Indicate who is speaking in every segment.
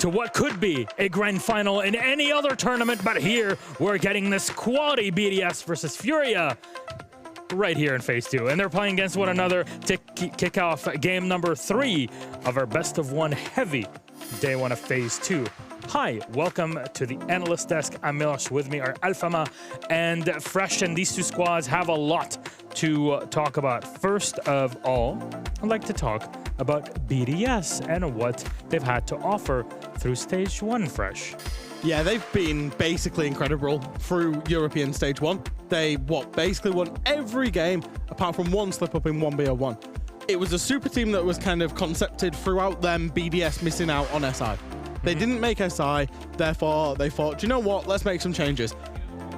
Speaker 1: to what could be a grand final in any other tournament, but here we're getting this quality BDS versus Furia right here in phase 2, and they're playing against one another to kick off game number 3 of our best of 1 heavy day 1 of phase 2. Hi, welcome to the analyst desk. I'm Milos, with me are Alfama and Fresh, and these two squads have a lot to talk about. First of all, I'd like to talk about BDS and what they've had to offer through stage 1, Fresh.
Speaker 2: Yeah, they've been basically incredible through European stage 1. They basically won every game apart from one slip up in 1BO1. It was a super team that was kind of concepted throughout them BDS missing out on SI. They didn't make SI, therefore they thought, do you know what, let's make some changes.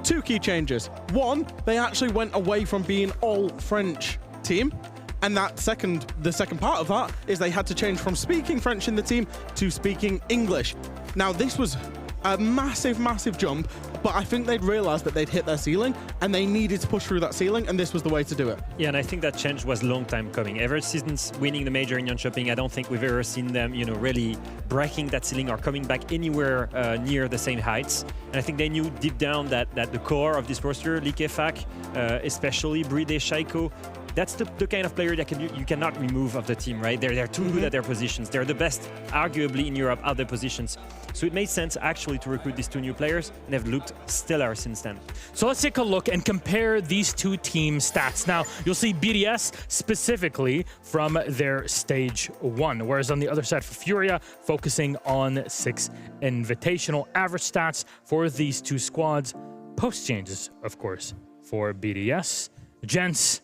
Speaker 2: 2 key changes. 1, they actually went away from being all French team. And the second part of that is they had to change from speaking French in the team to speaking English. Now, this was a massive, massive jump, but I think they'd realized that they'd hit their ceiling and they needed to push through that ceiling, and this was the way to do it.
Speaker 3: Yeah, and I think that change was a long time coming. Ever since winning the major in Jönköping, I don't think we've ever seen them, really breaking that ceiling or coming back anywhere near the same heights. And I think they knew deep down that the core of this roster, Likefak, especially BDS, Shaiko, that's the kind of player that you cannot remove of the team, right? They're too good at their positions. They're the best, arguably, in Europe at their positions. So it made sense, actually, to recruit these 2 new players, and they've looked stellar since then.
Speaker 1: So let's take a look and compare these 2 team stats. Now, you'll see BDS specifically from their stage 1, whereas on the other side for Furia, focusing on 6 invitational average stats for these 2 squads. Post changes, of course, for BDS. Gents,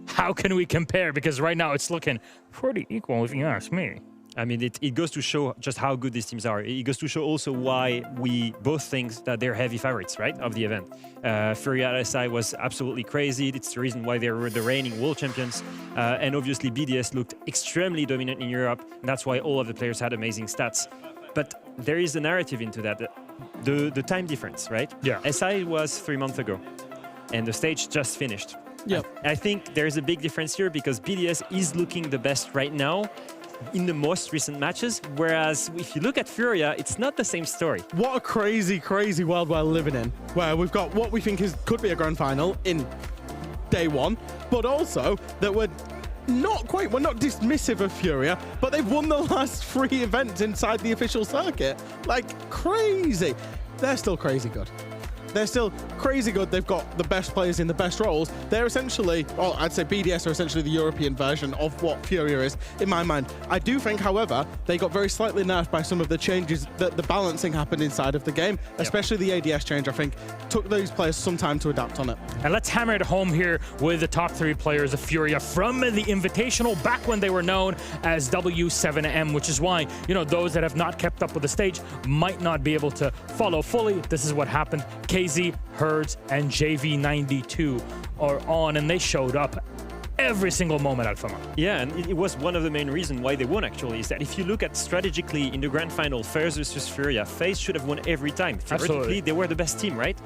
Speaker 1: how can we compare? Because right now it's looking pretty equal, if you ask me.
Speaker 3: I mean, it goes to show just how good these teams are. It goes to show also why we both think that they're heavy favorites, right, of the event. Furia at SI was absolutely crazy. It's the reason why they were the reigning world champions. And obviously, BDS looked extremely dominant in Europe. And that's why all of the players had amazing stats. But there is a narrative into that. The time difference, right?
Speaker 1: Yeah.
Speaker 3: SI was 3 months ago, and the stage just finished.
Speaker 2: Yeah.
Speaker 3: I think there's a big difference here because BDS is looking the best right now in the most recent matches, whereas if you look at Furia, it's not the same story.
Speaker 2: What a crazy, crazy world we're living in, where we've got what we think could be a grand final in day 1, but also that we're not dismissive of Furia, but they've won the last 3 events inside the official circuit. Like, crazy. They're still crazy good. They're still crazy good. They've got the best players in the best roles. They're essentially, well, I'd say BDS are essentially the European version of what Furia is, in my mind. I do think, however, they got very slightly nerfed by some of the changes that the balancing happened inside of the game, especially the ADS change, I think, took those players some time to adapt on it.
Speaker 1: And let's hammer it home here with the top 3 players of Furia from the Invitational, back when they were known as W7M, which is why, those that have not kept up with the stage might not be able to follow fully. This is what happened. KZ, Herds, and JV92 are on, and they showed up every single moment, Alfama.
Speaker 3: Yeah, and it was one of the main reasons why they won, actually, is that if you look at strategically in the grand final, FaZe versus Furia, FaZe should have won every time. Theoretically, they were the best team, right?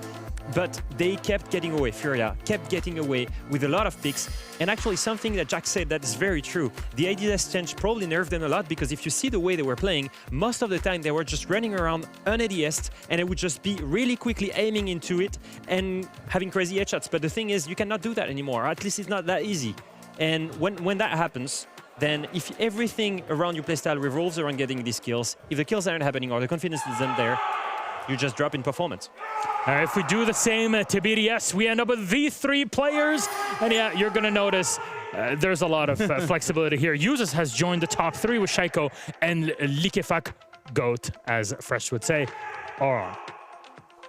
Speaker 3: But they kept getting away. Furia kept getting away with a lot of picks. And actually, something that Jack said that is very true. The ADS change probably nerfed them a lot because if you see the way they were playing, most of the time they were just running around un-ADS'd and it would just be really quickly aiming into it and having crazy headshots. But the thing is, you cannot do that anymore. Or at least it's not that easy. And when that happens, then if everything around your playstyle revolves around getting these kills, if the kills aren't happening or the confidence isn't there, you just drop in performance.
Speaker 1: If we do the same to BDS, we end up with these 3 players. And yeah, you're going to notice there's a lot of flexibility here. Users has joined the top 3 with Shaiko and Likefak, GOAT, as Fresh would say, are on.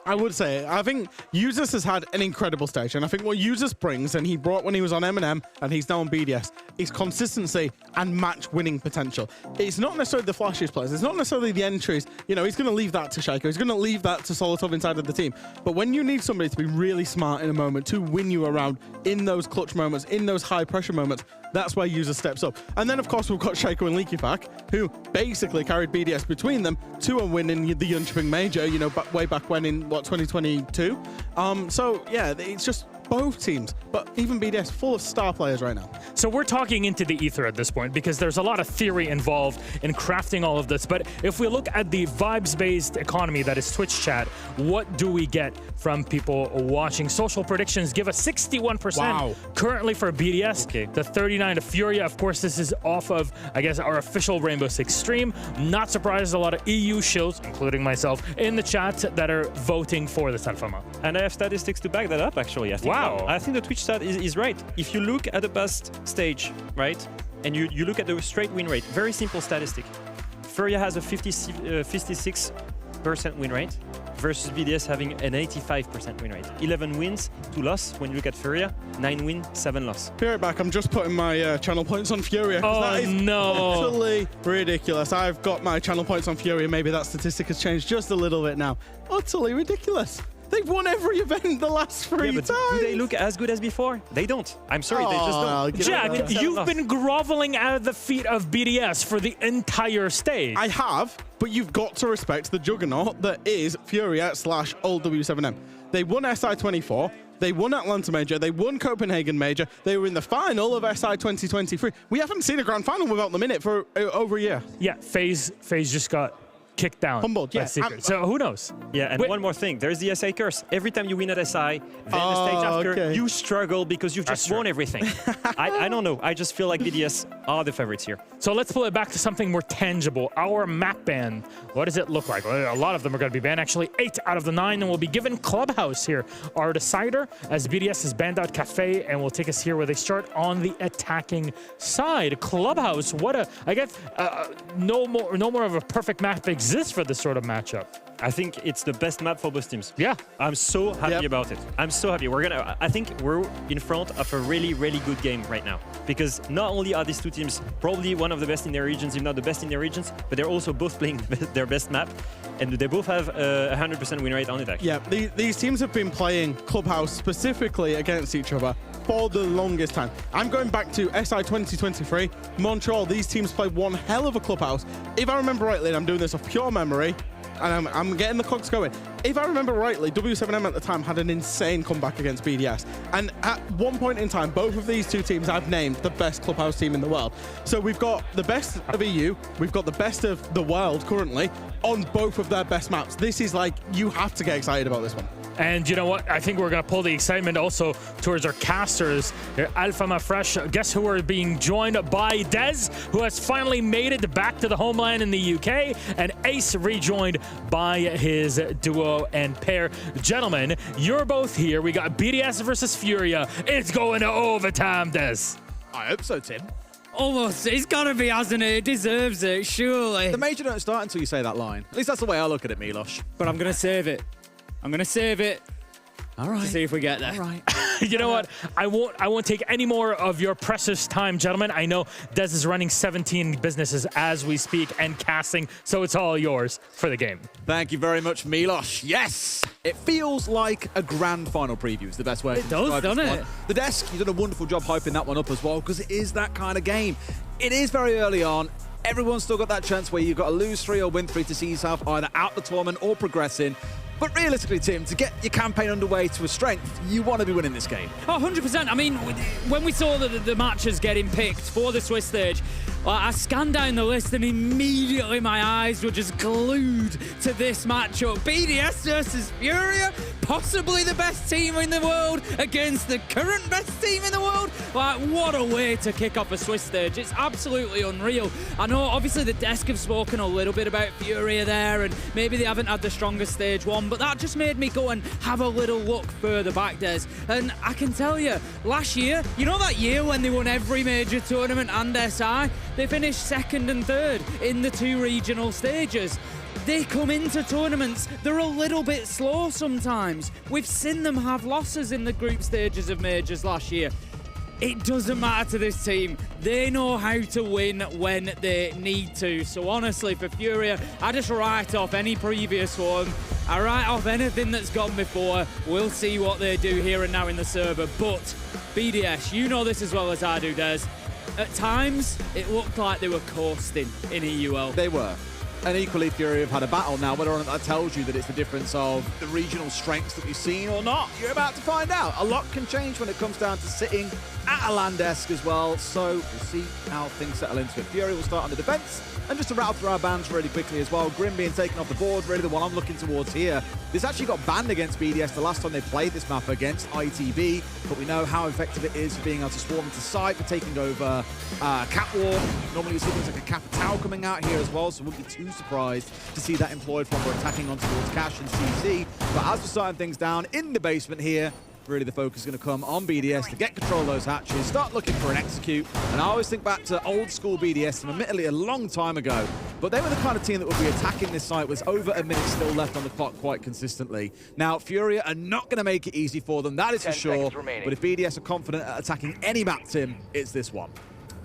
Speaker 2: I would say, I think Users has had an incredible stage, and I think what Users brings, and he brought when he was on M&M, and he's now on BDS, is consistency and match-winning potential. It's not necessarily the flashiest players, it's not necessarily the entries. He's going to leave that to Shaiko, he's going to leave that to Solotov inside of the team. But when you need somebody to be really smart in a moment, to win you around in those clutch moments, in those high-pressure moments, that's where User steps up. And then, of course, we've got Shaiko and Likefak, who basically carried BDS between them to a win in the Jönköping Major, way back when in, 2022? So, yeah, it's just both teams, but even BDS, full of star players right now.
Speaker 1: So we're talking into the ether at this point because there's a lot of theory involved in crafting all of this. But if we look at the vibes-based economy that is Twitch chat, what do we get from people watching? Social predictions give us 61% currently for BDS, the 39 to Furia. Of course, this is off of, I guess, our official Rainbow Six stream. Not surprised, a lot of EU shills, including myself, in the chat that are voting for this alpha map.
Speaker 3: And I have statistics to back that up, actually. I think the Twitch stat is right. If you look at the past stage, right, and you look at the straight win rate, very simple statistic. Furia has a 56% win rate versus BDS having an 85% win rate. 11 wins, 2 loss when you look at Furia, 9 win, 7 loss.
Speaker 2: Be right back. I'm just putting my channel points on Furia.
Speaker 1: That is
Speaker 2: utterly ridiculous. I've got my channel points on Furia. Maybe that statistic has changed just a little bit now. Utterly ridiculous. They've won every event the last 3 times.
Speaker 3: Do they look as good as before? They don't. I'm sorry, they just don't.
Speaker 1: Jack, you've been groveling at the feet of BDS for the entire stage.
Speaker 2: I have, but you've got to respect the juggernaut that is Furia / old W7M. They won SI24. They won Atlanta Major. They won Copenhagen Major. They were in the final of SI 2023. We haven't seen a grand final without them in it for over a year.
Speaker 1: Yeah, FaZe just got kicked down.
Speaker 2: Humbled, yeah.
Speaker 1: So who knows?
Speaker 3: Yeah, and one more thing. There's the SI curse. Every time you win at SI, then the stage after, you struggle because you've just won everything. I don't know. I just feel like BDS are the favorites here.
Speaker 1: So let's pull it back to something more tangible. Our map ban. What does it look like? Well, a lot of them are going to be banned. Actually, 8 out of the 9, and we'll be given Clubhouse here, our decider, as BDS has banned out Cafe, and will take us here where they start on the attacking side. Clubhouse, I guess no more of a perfect map exists for this sort of matchup.
Speaker 3: I think it's the best map for both teams.
Speaker 1: Yeah.
Speaker 3: I'm so happy about it. I'm so happy. I think we're in front of a really, really good game right now. Because not only are these two teams probably one of the best in their regions, if not the best in their regions, but they're also both playing their best map. And they both have a 100% win rate on it, actually.
Speaker 2: Yeah, these teams have been playing Clubhouse specifically against each other for the longest time. I'm going back to SI 2023. Montreal, these teams played one hell of a Clubhouse. If I remember rightly, and I'm doing this off pure memory, and I'm getting the clocks going. If I remember rightly, W7M at the time had an insane comeback against BDS. And at one point in time, both of these two teams I've named the best Clubhouse team in the world. So we've got the best of EU, we've got the best of the world currently on both of their best maps. This is like, you have to get excited about this one.
Speaker 1: And you know what? I think we're going to pull the excitement also towards our casters. Alpha Fresh, guess who are being joined by Dez, who has finally made it back to the homeland in the UK, and Ace rejoined by his duo and pair. Gentlemen, you're both here. We got BDS versus Furia. It's going to overtime, Dez.
Speaker 4: I hope so, Tim.
Speaker 5: Almost. It's got to be, hasn't it? It deserves it, surely.
Speaker 4: The major don't start until you say that line. At least that's the way I look at it, Milosh.
Speaker 5: But I'm going to save it. I'm going to save it.
Speaker 4: All right.
Speaker 5: To see if we get there.
Speaker 4: All right.
Speaker 1: You know what? I won't take any more of your precious time, gentlemen. I know Dez is running 17 businesses as we speak and casting, so it's all yours for the game.
Speaker 4: Thank you very much, Milosh. Yes! It feels like a grand final preview is the best way to describe
Speaker 5: does, doesn't
Speaker 4: this
Speaker 5: it?
Speaker 4: one. The Desk, you've done a wonderful job hyping that one up as well, because it is that kind of game. It is very early on. Everyone's still got that chance where you've got to lose 3 or win 3 to see yourself either out the tournament or progressing. But realistically, Tim, to get your campaign underway to a strength, you want to be winning this game.
Speaker 5: Oh, 100%. I mean, when we saw the matches getting picked for the Swiss stage, I scanned down the list and immediately my eyes were just glued to this matchup. BDS versus Furia, possibly the best team in the world against the current best team in the world. Like, what a way to kick off a Swiss stage. It's absolutely unreal. I know, obviously, the Desk have spoken a little bit about Furia there, and maybe they haven't had the strongest stage one, but that just made me go and have a little look further back, Des. And I can tell you, last year, you know that year when they won every major tournament and SI? They finished 2nd and 3rd in the 2 regional stages. They come into tournaments, they're a little bit slow sometimes. We've seen them have losses in the group stages of majors last year. It doesn't matter to this team. They know how to win when they need to. So honestly, for Furia, I just write off any previous one. I write off anything that's gone before. We'll see what they do here and now in the server. But BDS, you know this as well as I do, Des. At times, it looked like they were coasting in EUL.
Speaker 4: They were. And equally, Furia have had a battle now. Whether or not that tells you that it's the difference of the regional strengths that we've seen or not, you're about to find out. A lot can change when it comes down to sitting at a land desk as well. So we'll see how things settle into it. Furia will start on the defense. And just to rattle through our bans really quickly as well, Grim being taken off the board, really the one I'm looking towards here. This actually got banned against BDS the last time they played this map against ITB, but we know how effective it is for being able to swarm into site, for taking over Catwalk. Normally you see things like a Capitao coming out here as well, so wouldn't be too surprised to see that employed when we're attacking on towards Cash and CC. But as we're starting things down in the basement here, really the focus is going to come on BDS to get control of those hatches, start looking for an execute. And I always think back to old school BDS, and admittedly a long time ago, but they were the kind of team that would be attacking this site with over a minute still left on the clock quite consistently. Now, Furia are not going to make it easy for them, that is for sure. But if BDS are confident at attacking any map, Tim, it's this one.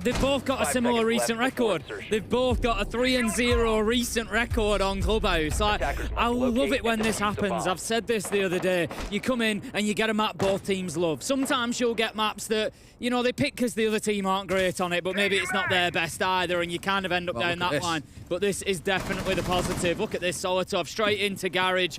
Speaker 5: They've both got a similar recent record. They've both got a 3-0 recent record on Clubhouse. Like, I love it when this happens. I've said this the other day. You come in and you get a map both teams love. Sometimes you'll get maps that, you know, they pick because the other team aren't great on it, but maybe it's not their best either, and you kind of end up down that line. But this is definitely the positive. Look at this, Solotov straight into Garage.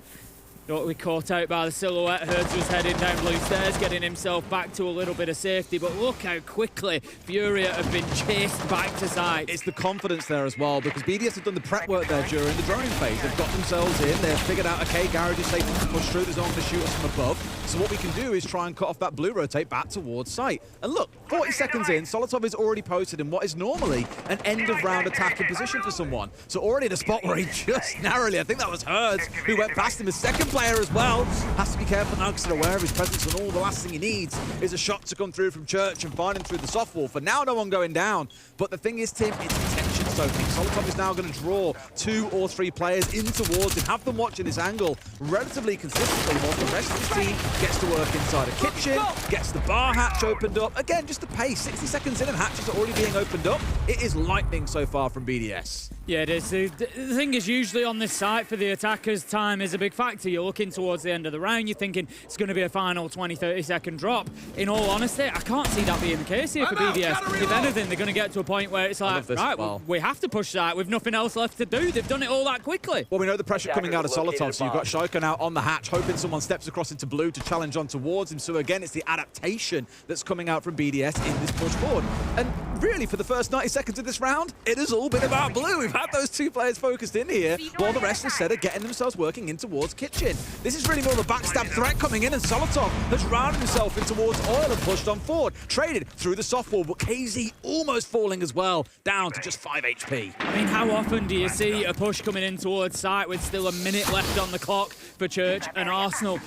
Speaker 5: Don't be caught out by the silhouette. Hertz was heading down blue stairs, getting himself back to a little bit of safety. But look how quickly Furia have been chased back to site.
Speaker 4: It's the confidence there as well, because BDS have done the prep work there during the droning phase. They've got themselves in. They've figured out, okay, Garage is safe to push through. There's no one to shoot us from above. So what we can do is try and cut off that blue rotate back towards site. And look, 40 seconds in, Solotov is already posted in what is normally an end-of-round attacking position for someone. So already in a spot where he just narrowly, I think that was Hertz, who went past him. A second player as well. Has to be careful now because they're aware of his presence, and all the last thing he needs is a shot to come through from Church and find him through the soft wall. For now, no one going down. But the thing is, Tim, it's attention soaking. Solotov is now going to draw 2 or 3 players in towards him, have them watching this angle relatively consistently while the rest of his team gets to work inside a kitchen, gets the bar hatch opened up. Again, just the pace. 60 seconds in and hatches are already being opened up. It is lightning so far from BDS.
Speaker 5: Yeah, it is. The thing is, usually on this site for the attackers, time is a big factor. You're looking towards the end of the round, you're thinking it's going to be a final 20-30 second drop. In all honesty, I can't see that being the case here for BDS. If anything, they're going to get to a point where it's like, right, we have to push that with nothing else left to do. They've done it all that quickly.
Speaker 4: Well, we know the pressure coming out of Solotov, so you've got Shaiko now on the hatch, hoping someone steps across into blue to challenge on towards him. So again, it's the adaptation that's coming out from BDS in this push forward. And really, for the first 90 seconds of this round, it has all been about blue. We've had those 2 players focused in here, while the rest instead are getting themselves working in towards kitchen. This is really more of a backstab threat coming in, and Solotov has rounded himself in towards oil and pushed on forward. Traded through the soft wall, but KZ almost falling as well, down to just 5 HP.
Speaker 5: I mean, how often do you see a push coming in towards site with still a minute left on the clock for Church and Arsenal?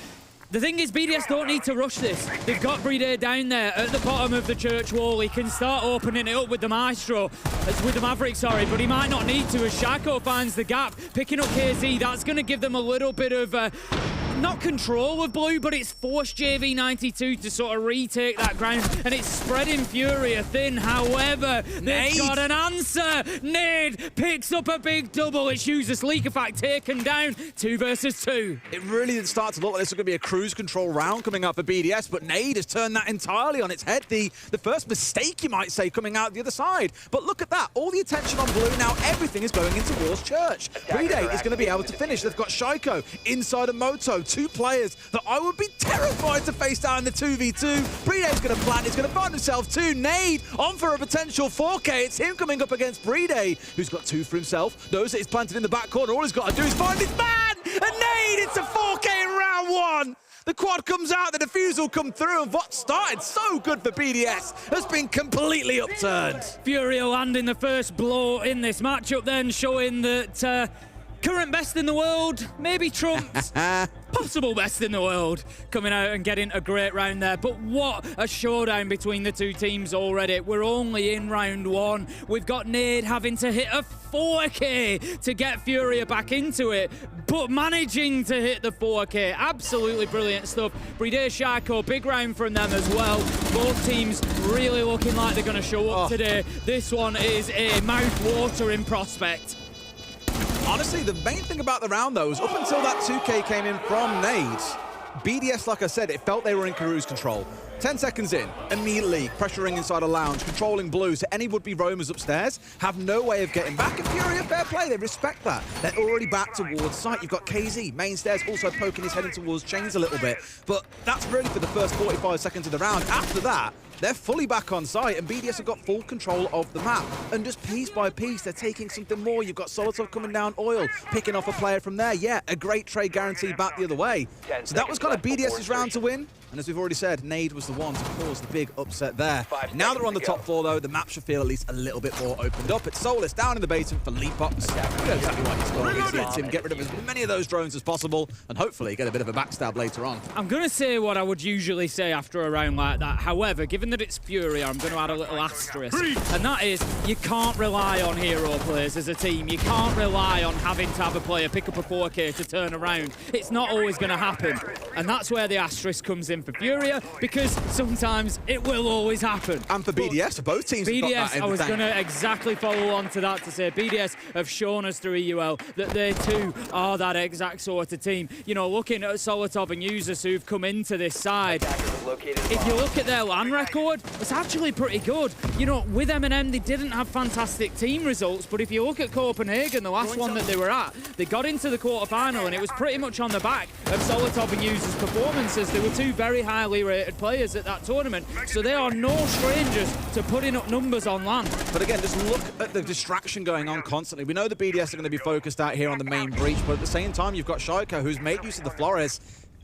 Speaker 5: The thing is, BDS don't need to rush this. They've got Brede down there at the bottom of the Church wall. He can start opening it up with the Maestro, with the Maverick, sorry, but he might not need to as Shaco finds the gap. Picking up KZ, that's going to give them a little bit of, not control of blue, but it's forced JV92 to sort of retake that ground, and it's spreading Furia thin. However, they've got an answer. Nade picks up a big double. It's user Sleek Effect taken down. 2 versus 2.
Speaker 4: It really didn't start to look like this was going to be a cruise control round coming out for BDS, but Nade has turned that entirely on its head. The first mistake, you might say, coming out the other side. But look at that. All the attention on blue now. Everything is going into towards Church. Brede is going to be able to finish. They've got Shaiko inside of Moto. 2 players that I would be terrified to face down in the 2v2. Brede's going to plant. He's going to find himself 2. Nade on for a potential 4K. It's him coming up against Brede, who's got 2 for himself. Knows that he's planted in the back corner. All he's got to do is find his man! And Nade, it's a 4K in round 1! The quad comes out, the defuse will come through, and what started so good for BDS has been completely upturned.
Speaker 5: Furia landing the first blow in this matchup then, showing that current best in the world, maybe Trump's possible best in the world, coming out and getting a great round there. But what a showdown between the 2 teams already. We're only in round 1. We've got Nade having to hit a 4K to get Furia back into it, but managing to hit the 4K. Absolutely brilliant stuff. Brede Shaco, big round from them as well. Both teams really looking like they're going to show up today. This one is a mouth-watering prospect.
Speaker 4: Honestly, the main thing about the round, though, is up until that 2K came in from Nade, BDS, like I said, it felt they were in cruise control. 10 seconds in, immediately pressuring inside a lounge, controlling blue, so any would-be roamers upstairs have no way of getting back. And Furia, fair play, they respect that. They're already back towards site. You've got KZ, main stairs, also poking his head in towards chains a little bit. But that's really for the first 45 seconds of the round. After that, they're fully back on site, and BDS have got full control of the map. And just piece by piece, they're taking something more. You've got Solotov coming down oil, picking off a player from there. Yeah, a great trade guaranteed back the other way. So that was kind of BDS's round to win. And as we've already said, Nade was the one to cause the big upset there. Now they're on the top floor, though, the map should feel at least a little bit more opened up. It's Solus down in the basement for Leapbox. We know exactly what he's going. It's him. Get rid of as many of those drones as possible, and hopefully get a bit of a backstab later on.
Speaker 5: I'm going to say what I would usually say after a round like that. However, given that it's Furia, I'm going to add a little asterisk. And that is, you can't rely on hero players as a team. You can't rely on having to have a player pick up a 4K to turn around. It's not always going to happen. And that's where the asterisk comes in for Furia, because sometimes it will always happen.
Speaker 4: And for BDS, for both teams.
Speaker 5: BDS, I was going to exactly follow on to that to say BDS have shown us through EUL that they too are that exact sort of team. You know, looking at Solotov and users who've come into this side, if you look at their LAN record, it's actually pretty good. You know, with M&M, they didn't have fantastic team results, but if you look at Copenhagen, the last one that they were at, they got into the quarterfinal, and it was pretty much on the back of Solotov and users' performances. They were two very highly rated players at that tournament, so they are no strangers to putting up numbers on LAN.
Speaker 4: But again, just look at the distraction going on constantly. We know the BDS are going to be focused out here on the main breach, but at the same time, you've got Shaiko, who's made use of the Flores,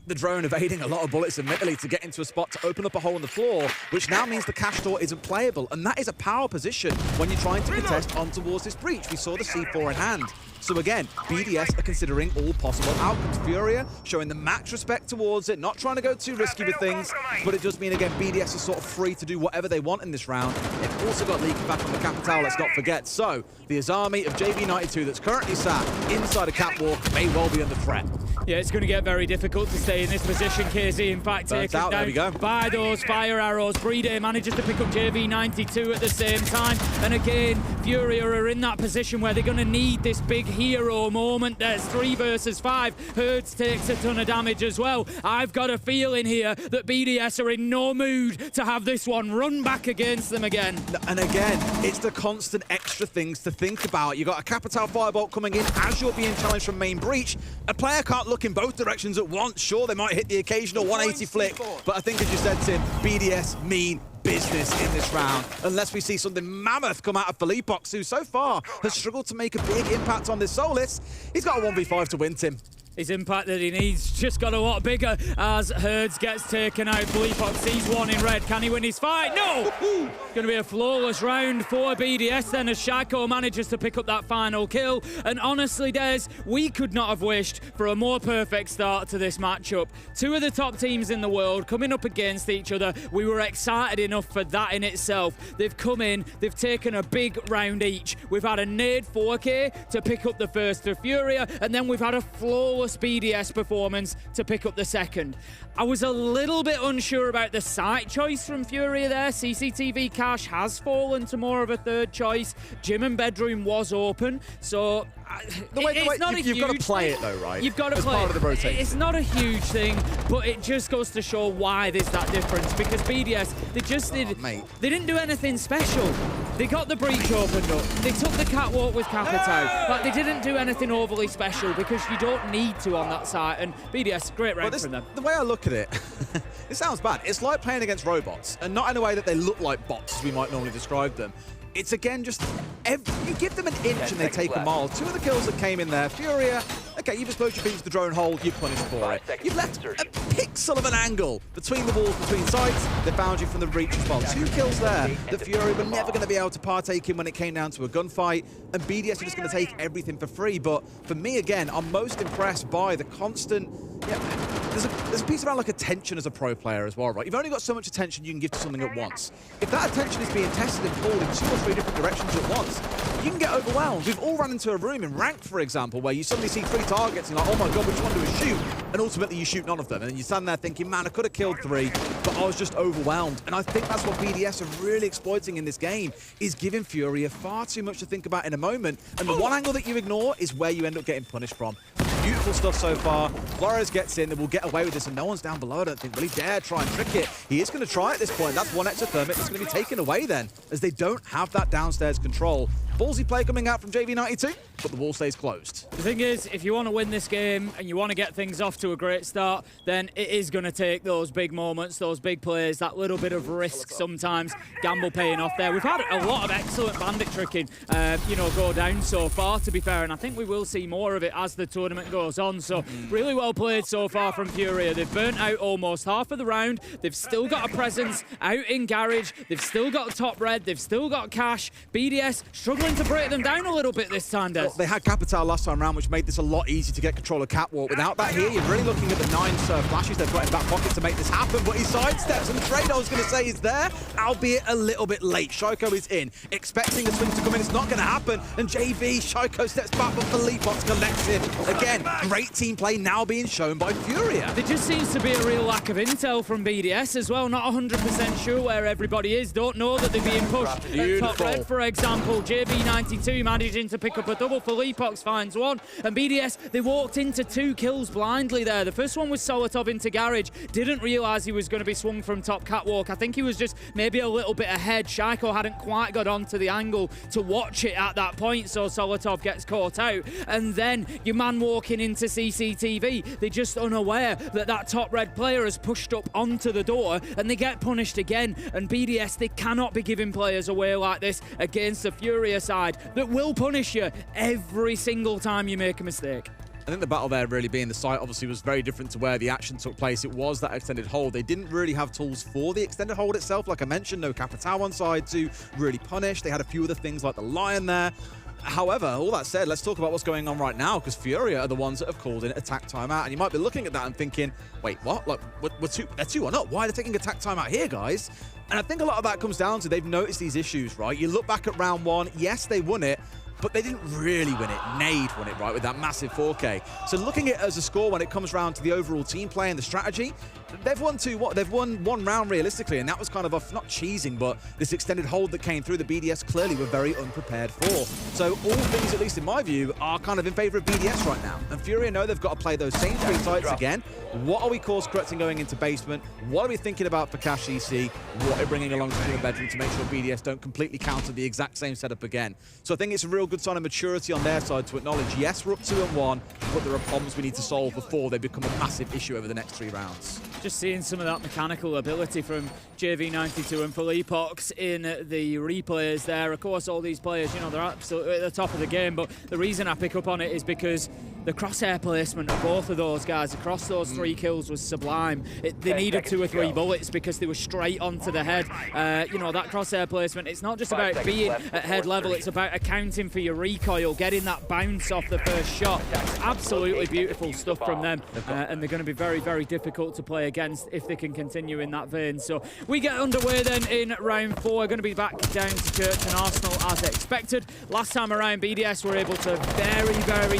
Speaker 4: the drone evading a lot of bullets immediately to get into a spot to open up a hole in the floor, which now means the cash door isn't playable, and that is a power position when you're trying to contest on towards this breach. We saw the C4 in hand. So again, BDS are considering all possible outcomes. Furia showing the max respect towards it, not trying to go too risky with things, but it does mean, again, BDS is sort of free to do whatever they want in this round. They've also got Leaky back on the Capital, let's not forget. So, the Azami of JV92 that's currently sat inside a catwalk may well be under threat.
Speaker 5: Yeah, it's going to get very difficult to stay in this position. KZ, in fact, taken
Speaker 4: out, there we go.
Speaker 5: down by those fire arrows. Brede manages to pick up JV92 at the same time. And again, Furia are in that position where they're going to need this big hero moment. There's 3 versus 5. Herds takes a ton of damage as well. I've got a feeling here that BDS are in no mood to have this one run back against them again.
Speaker 4: And again, it's the constant extra things to think about. You've got a Capital Firebolt coming in as you're being challenged from main breach. A player can't look in both directions at once. Sure, they might hit the occasional 180 flick, but I think, as you said, Tim, BDS mean business in this round, unless we see something mammoth come out of Felipox, who so far has struggled to make a big impact on this Solus. He's got a 1v5 to win, Tim.
Speaker 5: His impact that he needs just got a lot bigger as Herds gets taken out. Felipox sees one in red. Can he win his fight? No! Going to be a flawless round for BDS then, as Shaiko manages to pick up that final kill. And honestly, Des, we could not have wished for a more perfect start to this matchup. 2 of the top teams in the world coming up against each other. We were excited enough for that in itself. They've come in, they've taken a big round each. We've had a Nade 4K to pick up the first to Furia, and then we've had a flawless BDS performance to pick up the second. I was a little bit unsure about the site choice from Furia there. CCTV cache has fallen to more of a third choice. Gym and bedroom was open, so
Speaker 4: you've got to play it though, right?
Speaker 5: You've got to play
Speaker 4: part
Speaker 5: it.
Speaker 4: Of the rotation.
Speaker 5: It's not a huge thing, but it just goes to show why there's that difference, because BDS, they didn't do anything special. They got the breach opened up. They took the catwalk with Capitao. But they didn't do anything overly special, because you don't need to on that site. And BDS, great round from them.
Speaker 4: The way I look at it, it sounds bad. It's like playing against robots, and not in a way that they look like bots, as we might normally describe them. It's again just, you give them an inch and they take a mile. 2 of the kills that came in there, Furia, okay, you've exposed your beam to the drone hole, you're punished for it. You've left a pixel of an angle between the walls, between sites. They found you from the breach as well. 2 kills there that Furia were never going to be able to partake in when it came down to a gunfight, and BDS are just going to take everything for free. But for me, again, I'm most impressed by the constant, there's a piece around like attention as a pro player as well, right? You've only got so much attention you can give to something at once. If that attention is being tested and pulled in 2 or 3 different directions at once, you can get overwhelmed. We've all run into a room in ranked, for example, where you suddenly see 3 targets and you're like, oh my god, which one do we shoot? And ultimately you shoot none of them. And then you stand there thinking, man, I could have killed 3, but I was just overwhelmed. And I think that's what BDS are really exploiting in this game, is giving Furia far too much to think about in a moment. And the one angle that you ignore is where you end up getting punished from. Beautiful stuff so far. Flores gets in, they will get away with this, and no one's down below, I don't think. Will he dare try and trick it? He is going to try at this point. That's one extra thermite that's going to be taken away then, as they don't have that downstairs control. Ballsy play coming out from JV92, but the wall stays closed.
Speaker 5: The thing is, if you want to win this game and you want to get things off to a great start, then it is going to take those big moments, those big plays, that little bit of risk sometimes, gamble paying off there. We've had a lot of excellent bandit tricking, go down so far, to be fair, and I think we will see more of it as the tournament goes on. So really well played so far from Furia. They've burnt out almost half of the round. They've still got a presence out in Garage. They've still got top red. They've still got cash. BDS struggling to break them down a little bit this time, Des.
Speaker 4: Well, they had Capital last time around, which made this a lot easier to get control of Catwalk. Without that here, you're really looking at the 9 flashes they've got in back pocket to make this happen, but he sidesteps, and the trade I was going to say is there, albeit a little bit late. Shoko is in, expecting a swing to come in. It's not going to happen, and JV, Shoko steps back, but Felipox collects it. Again, great team play now being shown by Furia.
Speaker 5: There just seems to be a real lack of intel from BDS as well. Not 100% sure where everybody is. Don't know that they're being pushed. At top red, for example, JV92 managing to pick up a double. Felipox finds one, and BDS, they walked into 2 kills blindly there. The first one was Solotov into Garage. Didn't realise he was going to be swung from top Catwalk. I think he was just maybe a little bit ahead. Shaiko hadn't quite got onto the angle to watch it at that point, so Solotov gets caught out. And then your man walking into CCTV, they're just unaware that that top red player has pushed up onto the door, and they get punished again. And BDS, they cannot be giving players away like this against the Furia side that will punish you every single time you make a mistake.
Speaker 4: I think the battle there really being the site obviously was very different to where the action took place. It was that extended hold. They didn't really have tools for the extended hold itself. Like I mentioned, no Capital on side to really punish. They had a few other things like the Lion there. However, all that said, let's talk about what's going on right now, because Furia are the ones that have called in attack timeout. And you might be looking at that and thinking, wait, what? Like, they're 2-1 up. Why are they taking attack timeout here, guys? And I think a lot of that comes down to they've noticed these issues, right? You look back at round 1, yes, they won it, but they didn't really win it. Nade won it, right, with that massive 4K. So looking at it as a score when it comes round to the overall team play and the strategy, they've won they've won 1 round realistically, and that was kind of a, not cheesing, but this extended hold that came through the BDS clearly were very unprepared for. So all things, at least in my view, are kind of in favor of BDS right now. And Furia know they've got to play those same 3 sites again. What are we course correcting going into basement? What are we thinking about for Cash EC? What are we bringing along to the bedroom to make sure BDS don't completely counter the exact same setup again? So I think it's a real good sign of maturity on their side to acknowledge, yes, we're up 2-1, but there are problems we need to solve before they become a massive issue over the next 3 rounds.
Speaker 5: Just seeing some of that mechanical ability from JV92 and Felipox in the replays there. Of course, all these players, they're absolutely at the top of the game, but the reason I pick up on it is because the crosshair placement of both of those guys across those 3 kills was sublime. They needed 2 or 3 bullets because they were straight onto the head. That crosshair placement, it's not just about being at head level, it's about accounting for your recoil, getting that bounce off the first shot. It's absolutely beautiful stuff from them, and they're going to be very, very difficult to play against if they can continue in that vein. So we get underway then in round 4. We're going to be back down to Curtin Arsenal as expected. Last time around, BDS were able to very, very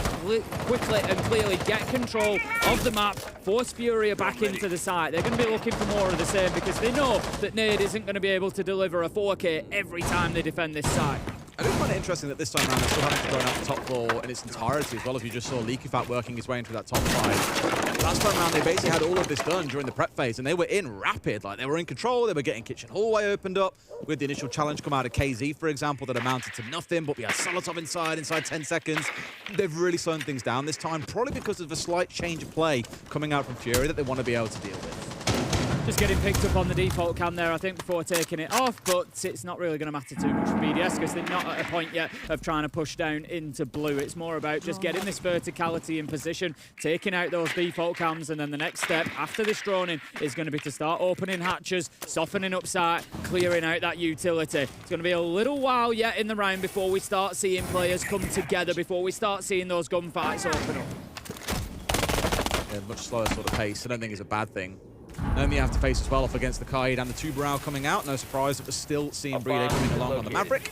Speaker 5: quickly and clearly get control of the map, force Furia back into the site. They're going to be looking for more of the same because they know that Nade isn't going to be able to deliver a 4K every time they defend this site.
Speaker 4: I do find it interesting that this time around they're still having to go out the top floor in its entirety as well, as you just saw Leakyfat working his way into that top 5. Last time around they basically had all of this done during the prep phase, and they were in rapid, like they were in control, they were getting kitchen hallway opened up. We had the initial challenge come out of KZ, for example, that amounted to nothing, but we had Solotov inside 10 seconds. They've really slowed things down this time, probably because of a slight change of play coming out from Fury that they want to be able to deal with.
Speaker 5: Just getting picked up on the default cam there, I think, before taking it off, but it's not really going to matter too much for BDS because they're not at a point yet of trying to push down into blue. It's more about just getting this verticality in position, taking out those default cams, and then the next step after this droning is going to be to start opening hatches, softening up sight, clearing out that utility. It's going to be a little while yet in the round before we start seeing players come together, before we start seeing those gunfights open up.
Speaker 4: Yeah, much slower sort of pace. I don't think it's a bad thing. And you have to face as well off against the Kaid and the Tubarao coming out. No surprise that we're still seeing Brede coming along on the Maverick.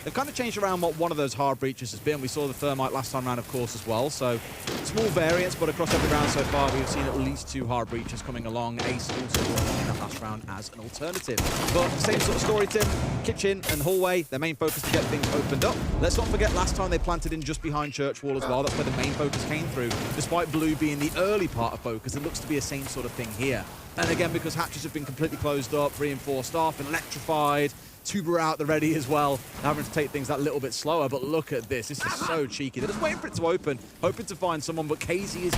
Speaker 4: they've kind of changed around what one of those hard breaches has been. We saw the Thermite last time round, of course, as well. So small variants, but across every round so far, we've seen at least 2 hard breaches coming along. Ace also in that last round as an alternative. But same sort of story, Tim. Kitchen and hallway, their main focus to get things opened up. Let's not forget last time they planted in just behind Church Wall as well. That's where the main focus came through. Despite blue being the early part of focus, it looks to be the same sort of thing here. And again, because hatches have been completely closed up, reinforced off, and electrified, Tuber out the ready as well, having to take things that little bit slower. But look at this. This is so cheeky. They're just waiting for it to open, hoping to find someone, but KZ is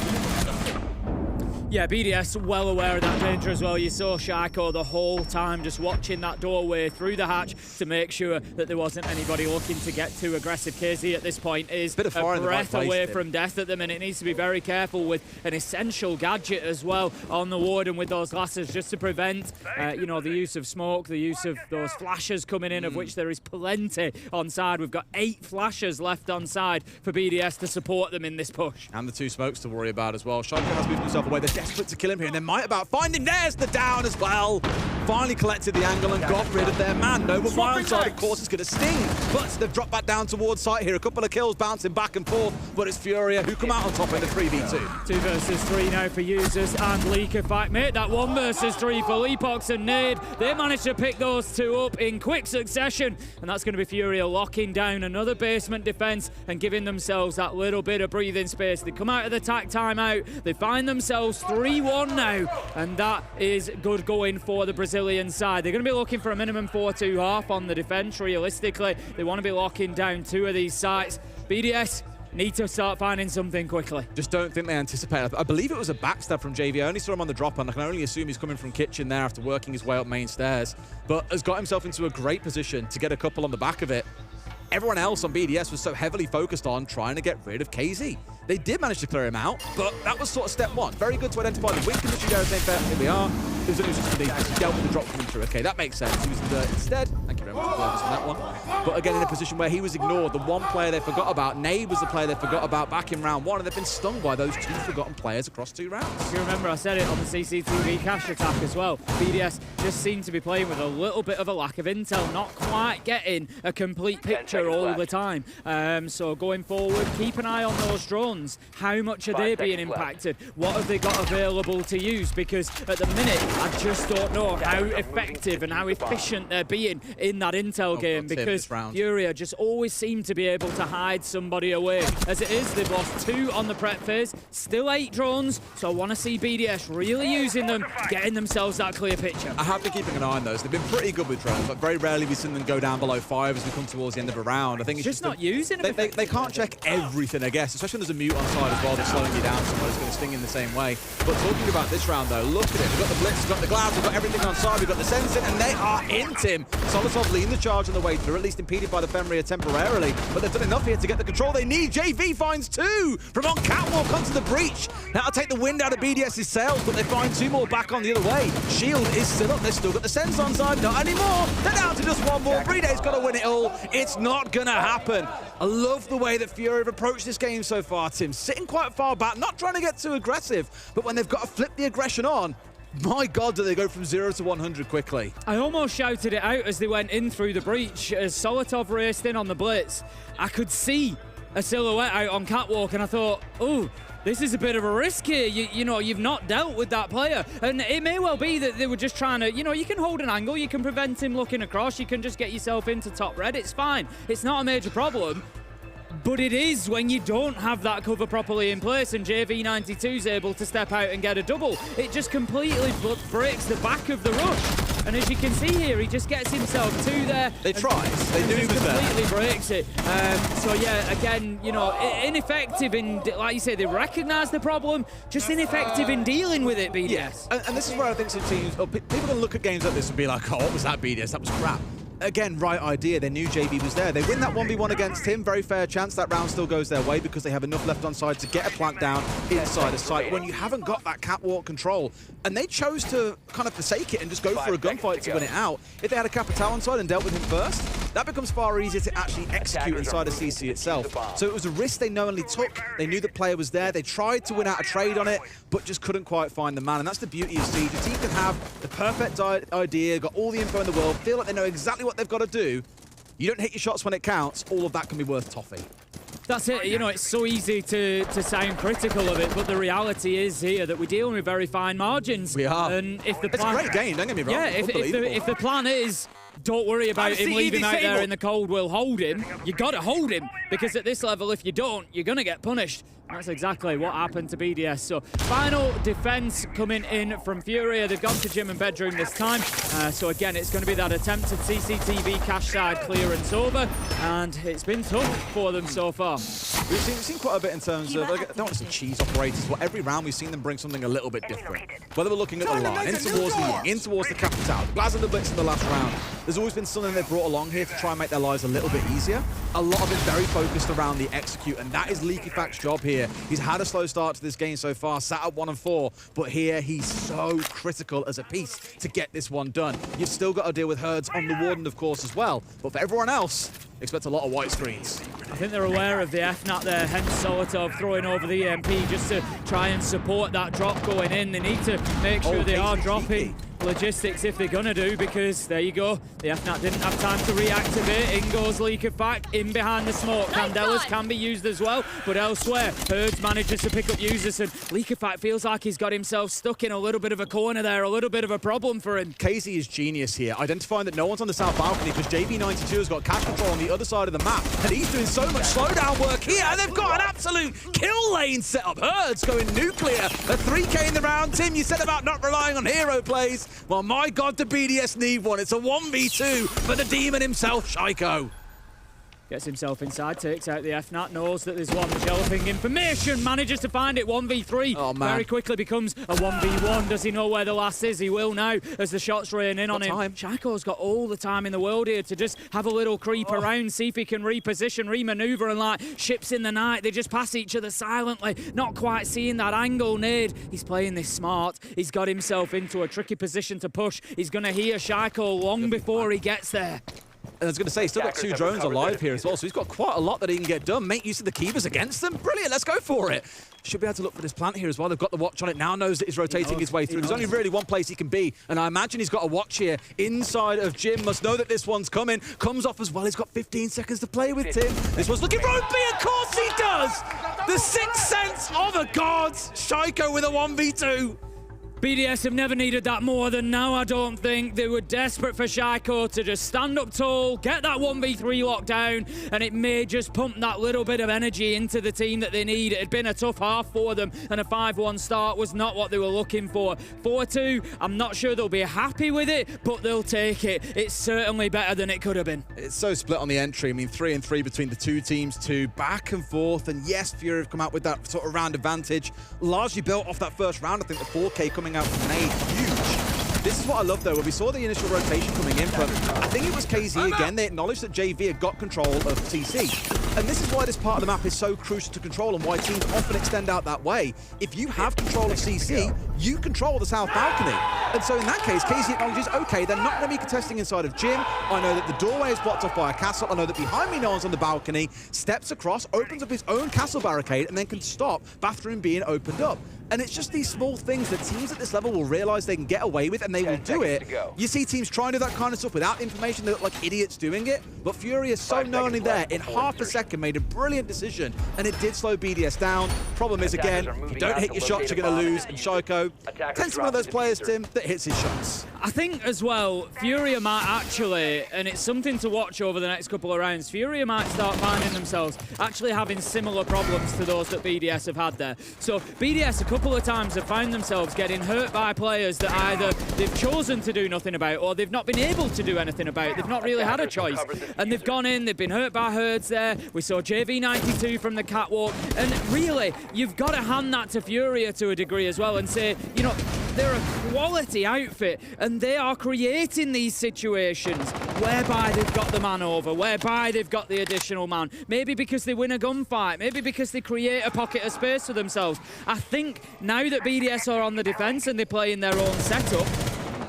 Speaker 5: Yeah, BDS well aware of that danger as well. You saw Shaiko the whole time just watching that doorway through the hatch to make sure that there wasn't anybody looking to get too aggressive. KZ at this point is a breath away from death at the minute. Needs to be very careful with an essential gadget as well on the Warden with those lasers just to prevent, you know, the use of smoke, the use of those flashes coming in, of which there is plenty on side. We've got 8 flashes left on side for BDS to support them in this push.
Speaker 4: And the 2 smokes to worry about as well. Shaiko has moved himself away. They're desperate to kill him here, and they might about find him. There's the down as well. Finally collected the angle and got rid of their man. No one on side, of course, is going to sting, but they've dropped back down towards site here. A couple of kills bouncing back and forth, but it's Furia who come out on top in the 3v2.
Speaker 5: 2 versus 3 now for users, and Leak in fact made that 1 versus 3 for Leapox and Nade. They managed to pick those 2 up in quick succession, and that's going to be Furia locking down another basement defense and giving themselves that little bit of breathing space. They come out of the tack timeout, they find themselves 3-1 now, and that is good going for the Brazilian side. They're going to be looking for a minimum 4-2 half on the defense. Realistically, they want to be locking down 2 of these sites. BDS need to start finding something quickly.
Speaker 4: Just don't think they anticipate. I believe it was a backstab from JV. I only saw him on the drop, and I can only assume he's coming from kitchen there after working his way up main stairs, but has got himself into a great position to get a couple on the back of it. Everyone else on BDS was so heavily focused on trying to get rid of KZ. They did manage to clear him out, but that was sort of step 1. Very good to identify the win condition there, saying, here we are. It was just for these. He dealt with the drop coming through. Okay, that makes sense. He was in dirt instead. Thank you very much for that one. But again, in a position where he was ignored. The one player they forgot about, Nade was the player they forgot about back in round 1, and they've been stung by those 2 forgotten players across 2 rounds.
Speaker 5: If you remember, I said it on the CCTV cash attack as well. BDS just seemed to be playing with a little bit of a lack of intel, not quite getting a complete picture all the time. So going forward, keep an eye on those drones. How much are they being impacted? What have they got available to use? Because at the minute, I just don't know how effective and how efficient they're being in that intel game, because Furia just always seem to be able to hide somebody away. As it is, they've lost 2 on the prep phase, still 8 drones, so I want to see BDS really using them, getting themselves that clear picture.
Speaker 4: I have been keeping an eye on those. They've been pretty good with drones, but very rarely we've seen them go down below 5 as we come towards the end of a round. I think it's
Speaker 5: just not using them.
Speaker 4: They can't check everything, I guess, especially when there's a mute on side as well that's slowing you down. Somebody's going to sting in the same way. But talking about this round, though, look at it. We've got the Blitz, we've got the Glass, we've got everything on side, we've got the Sensing, and they are into him. Solitov leading the charge on the way through, at least impeded by the Fenrir temporarily, but they've done enough here to get the control they need. JV finds 2 from on catwalk onto the breach. That'll take the wind out of BDS's sails, but they find 2 more back on the other way. Shield is still up, they've still got the Sense on side, not anymore. They're down to just 1 more. Breeday's got to win it all. It's not going to happen. I love the way that Fury have approached this game so far, Tim. Sitting quite far back, not trying to get too aggressive, but when they've got to flip the aggression on, my God, do they go from 0 to 100 quickly.
Speaker 5: I almost shouted it out as they went in through the breach. As Solitov raced in on the Blitz, I could see a silhouette out on catwalk, and I thought, oh, this is a bit of a risk here. You know, you've not dealt with that player. And it may well be that they were just trying to, you know, you can hold an angle, you can prevent him looking across, you can just get yourself into top red. It's fine. It's not a major problem. But it is when you don't have that cover properly in place, and JV92 is able to step out and get a double. It just completely breaks the back of the rush. And as you can see here, he just gets himself 2 there.
Speaker 4: They try. They do his best.
Speaker 5: Completely breaks it. So yeah, again, you know, ineffective in, like you say, they recognise the problem, just ineffective in dealing with it, BDS.
Speaker 4: Yes. And this is where I think some teams, people can look at games like this and be like, oh, what was that, BDS? That was crap. Again, right idea. They knew JV was there. They win that 1v1 against him. Very fair chance that round still goes their way because they have enough left on side to get a plant down inside a site when you haven't got that catwalk control. And they chose to kind of forsake it and just go for a gunfight to win it out. If they had a Capital on side and dealt with him first, that becomes far easier to actually execute inside of CC itself. So it was a risk they knowingly took. They knew the player was there. They tried to win out a trade on it, but just couldn't quite find the man. And that's the beauty of Siege. A team can have the perfect idea, got all the info in the world, feel like they know exactly what they've got to do, You don't hit your shots when it counts, all of that can be worth toffee.
Speaker 5: That's it. You know, it's so easy to sound critical of it, but the reality is here that we're dealing with very fine margins.
Speaker 4: We are.
Speaker 5: And if the
Speaker 4: It's a great game, don't get me wrong.
Speaker 5: Yeah, if the plan is don't worry about him leaving out there in the cold, we'll hold him, you got to hold him, because at this level, if you don't, you're going to get punished. That's exactly what happened to BDS. So final defense coming in from Furia. They've gone to gym and bedroom this time. So again, it's going to be that attempted CCTV cache side clearance over, and it's been tough for them so far.
Speaker 4: We've seen quite a bit in terms of, I don't want to say cheese operators, but every round we've seen them bring something a little bit different. Whether we're looking at the line, in towards the Ying, in towards the Capital, Blaz and the Blitz in the last round, there's always been something they've brought along here to try and make their lives a little bit easier. A lot of it very focused around the execute, and that is Leaky Fact's job here. He's had a slow start to this game so far, sat at 1 and 4, but here he's so critical as a piece to get this one done. You've still got to deal with Herds on the Warden, of course, as well, but for everyone else, expect a lot of white screens.
Speaker 5: I think they're aware of the FNAT there, hence Solotov throwing over the EMP just to try and support that drop going in. They need to make sure they are dropping logistics if they're going to do, because there you go, the FNAT didn't have time to reactivate. In goes Leak of Fact, in behind the smoke. Candelas can be used as well, but elsewhere, Herds manages to pick up users, and Leak of Fact feels like he's got himself stuck in a little bit of a corner there, a little bit of a problem for him.
Speaker 4: KZ is genius here, identifying that no one's on the south balcony because JV92 has got cash control on the other side of the map, and he's doing so much slowdown work here, and they've got an absolute kill lane set up. Herds going nuclear, a 3K in the round. Tim, you said about not relying on hero plays. Well, my God, the BDS need one. It's a 1v2 for the demon himself, Shaiko.
Speaker 5: Gets himself inside, takes out the FNAT, knows that there's one developing information, manages to find it, 1v3.
Speaker 4: Oh, man.
Speaker 5: Very quickly becomes a 1v1. Does he know where the last is? He will now as the shots rain in on him. Shaiko's got all the time in the world here to just have a little creep around, see if he can reposition, remaneuver, and like ships in the night, they just pass each other silently, not quite seeing that angle nade. He's playing this smart. He's got himself into a tricky position to push. He's going to hear Shaiko long before he gets there.
Speaker 4: And I was going to say, he's still got 2 drones alive here as well, so he's got quite a lot that he can get done. Make use of the Kivas against them. Brilliant, let's go for it. Should be able to look for this plant here as well. They've got the watch on it now, knows that he's rotating his way through. There's only really one place he can be, and I imagine he's got a watch here inside of Jim. Must know that this one's coming. Comes off as well. He's got 15 seconds to play with Tim. This one's looking ropey, of course he does! The sixth sense of a god! Shaiko with a 1v2.
Speaker 5: BDS have never needed that more than now, I don't think. They were desperate for Shaiko to just stand up tall, get that 1v3 locked down, and it may just pump that little bit of energy into the team that they need. It had been a tough half for them, and a 5-1 start was not what they were looking for. 4-2, I'm not sure they'll be happy with it, but they'll take it. It's certainly better than it could have been.
Speaker 4: It's so split on the entry. I mean, 3 and 3 between the two teams, 2 back and forth, and yes, Furia have come out with that sort of round advantage, largely built off that first round. I think the 4K coming out from Nade, huge. This is what I love, though, where we saw the initial rotation coming in from, I think it was KZ again. They acknowledged that JV had got control of CC. And this is why this part of the map is so crucial to control and why teams often extend out that way. If you have control of CC, you control the south balcony. And so in that case, KZ acknowledges, okay, they're not going to be contesting inside of Jim. I know that the doorway is blocked off by a castle. I know that behind me no one's on the balcony. Steps across, opens up his own castle barricade, and then can stop bathroom being opened up. And it's just these small things that teams at this level will realize they can get away with, and they will do it. You see teams trying to do that kind of stuff without information. They look like idiots doing it. But Furia is so knowingly there in half a second, made a brilliant decision, and it did slow BDS down. Problem is, again, if you don't hit your shots, you're going to lose. And Shaiko tends to be one of those players, Tim, that hits his shots.
Speaker 5: I think as well, Furia might actually, and it's something to watch over the next couple of rounds, Furia might start finding themselves actually having similar problems to those that BDS have had there. So BDS a couple of times have found themselves getting hurt by players that either they've chosen to do nothing about or they've not been able to do anything about. They've not really had a choice. And they've gone in, they've been hurt by Herds there. We saw JV92 from the catwalk. And really, you've got to hand that to Furia to a degree as well and say, you know, they're a quality outfit and they are creating these situations whereby they've got the man over, whereby they've got the additional man. Maybe because they win a gunfight, maybe because they create a pocket of space for themselves. I think now that BDS are on the defense and they play in their own setup,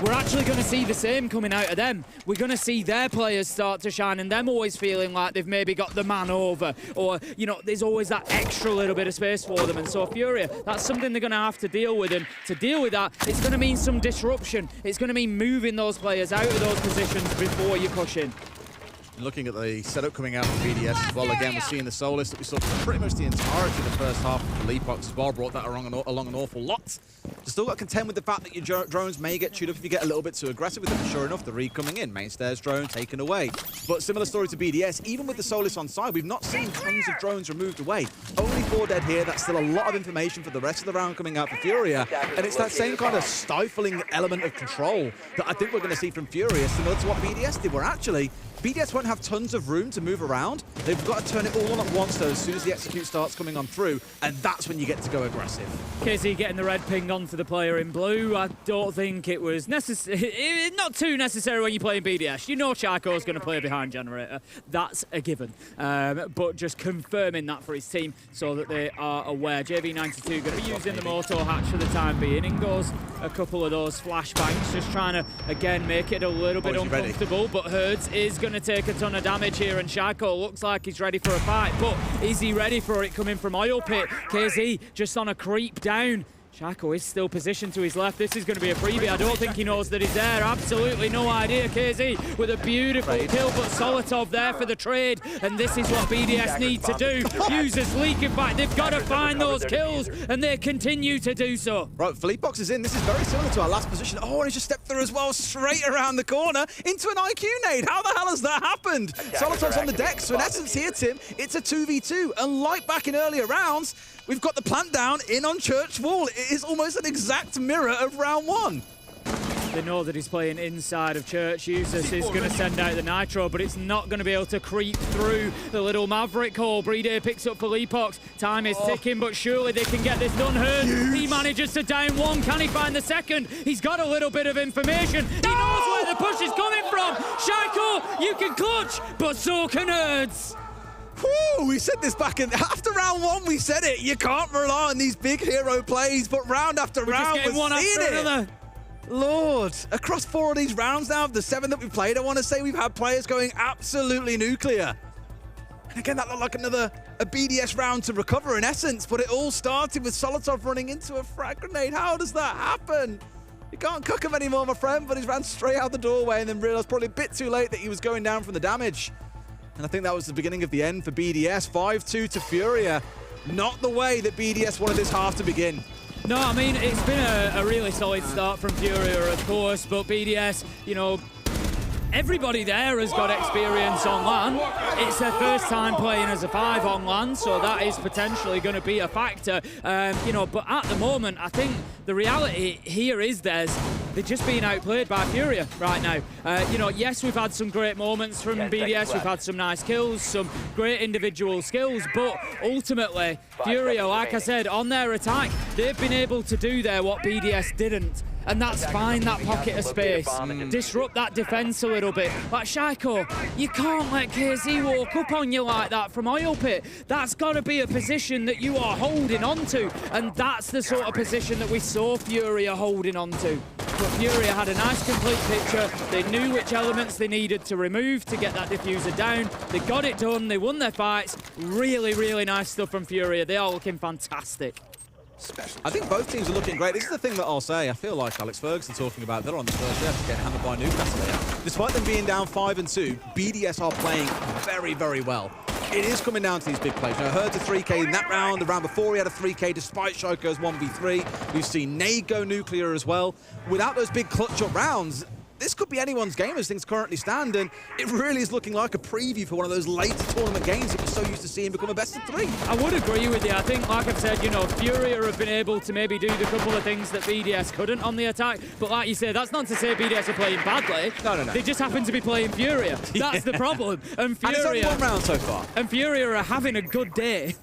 Speaker 5: we're actually going to see the same coming out of them. We're going to see their players start to shine and them always feeling like they've maybe got the man over, or, you know, there's always that extra little bit of space for them. And so Furia, that's something they're going to have to deal with. And to deal with that, it's going to mean some disruption. It's going to mean moving those players out of those positions before you push in.
Speaker 4: Looking at the setup coming out from BDS as well, again, we're seeing the Solus that we saw pretty much the entirety of the first half of the Leapox as well, brought that along an awful lot. You still got to contend with the fact that your drones may get chewed up if you get a little bit too aggressive with them. Sure enough, the read coming in, main stairs drone taken away. But similar story to BDS, even with the Solus on side, we've not seen tons of drones removed away. Only 4 dead here, that's still a lot of information for the rest of the round coming out for Furia. And it's that same kind of stifling element of control that I think we're going to see from Furia, similar to what BDS did, where actually BDS won't have tons of room to move around. They've got to turn it all on at once, though, as soon as the execute starts coming on through, and that's when you get to go aggressive.
Speaker 5: KZ getting the red ping onto the player in blue. I don't think it was necessary. Not too necessary when you're playing BDS. You know Charco's going to play behind generator. That's a given. But just confirming that for his team so that they are aware. JV92 going to be using the Moto hatch for the time being. In goes a couple of those flashbangs, just trying to, again, make it a little bit uncomfortable. But Herds is going to take a ton of damage here, and Charco looks like he's ready for a fight, but is he ready for it coming from Oil Pit? KZ just on a creep down. Charco is still positioned to his left. This is going to be a freebie. I don't think he knows that he's there. Absolutely no idea. KZ with a beautiful kill, but Solotov there for the trade, and this is what BDS need to do. Users leak. In fact, they've got to find those kills, and they continue to do so.
Speaker 4: Right, Fleetbox is in. This is very similar to our last position. Oh, and he just stepped through as well, straight around the corner into an IQ nade. How the hell has that happened? Solotov's on the deck, so in essence here, Tim, it's a 2v2. And like back in earlier rounds, we've got the plant down in on Church Wall. It is almost an exact mirror of round 1.
Speaker 5: They know that he's playing inside of Church. Users is going to send out the Nitro, but it's not going to be able to creep through the little Maverick hole. Brede picks up for Leapox. Time is ticking, but surely they can get this done. Hurd, he manages to down one. Can he find the second? He's got a little bit of information. He knows where the push is coming from. Shaiko, you can clutch, but so can Herds.
Speaker 4: Woo, we said this back in after round 1. We said it. You can't rely on these big hero plays, but round after round, we're seeing it. Lord, across 4 of these rounds now, of the 7 that we've played, I want to say we've had players going absolutely nuclear. And again, that looked like a BDS round to recover in essence, but it all started with Solotov running into a frag grenade. How does that happen? You can't cook him anymore, my friend, but he's ran straight out the doorway and then realized probably a bit too late that he was going down from the damage. And I think that was the beginning of the end for BDS. 5-2 to Furia. Not the way that BDS wanted this half to begin.
Speaker 5: No, I mean, it's been a really solid start from Furia, of course, but BDS, you know, everybody there has got experience on LAN. It's their first time playing as a 5 on LAN, so that is potentially going to be a factor. You know, but at the moment, I think the reality here is they're just being outplayed by Furia right now. You know, yes, we've had some great moments from BDS, we've had some nice kills, some great individual skills, but ultimately, Furia, like I said, on their attack, they've been able to do there what BDS didn't. And that's find that pocket of space, disrupt that defense a little bit. Like Shaiko, you can't let KZ walk up on you like that from Oil Pit. That's got to be a position that you are holding onto, and that's the sort of position that we saw Furia holding onto. But Furia had a nice complete picture. They knew which elements they needed to remove to get that diffuser down. They got it done, they won their fights. Really, really nice stuff from Furia. They are looking fantastic.
Speaker 4: I think both teams are looking great. This is the thing that I'll say. I feel like Alex Ferguson talking about they're on the first left getting hammered by Newcastle here. Despite them being down 5-2, BDS are playing very, very well. It is coming down to these big plays. Now, Herd's a 3K in that round. The round before he had a 3K despite Shaiko's 1v3. We've seen Nade go nuclear as well. Without those big clutch-up rounds, this could be anyone's game as things currently stand, and it really is looking like a preview for one of those later tournament games that we're so used to seeing become a best of 3.
Speaker 5: I would agree with you. I think, like I've said, you know, Furia have been able to maybe do the couple of things that BDS couldn't on the attack, but like you say, that's not to say BDS are playing badly.
Speaker 4: No.
Speaker 5: They just happen to be playing Furia. That's the problem. And Furia,
Speaker 4: it's only 1 round so far.
Speaker 5: And Furia are having a good day.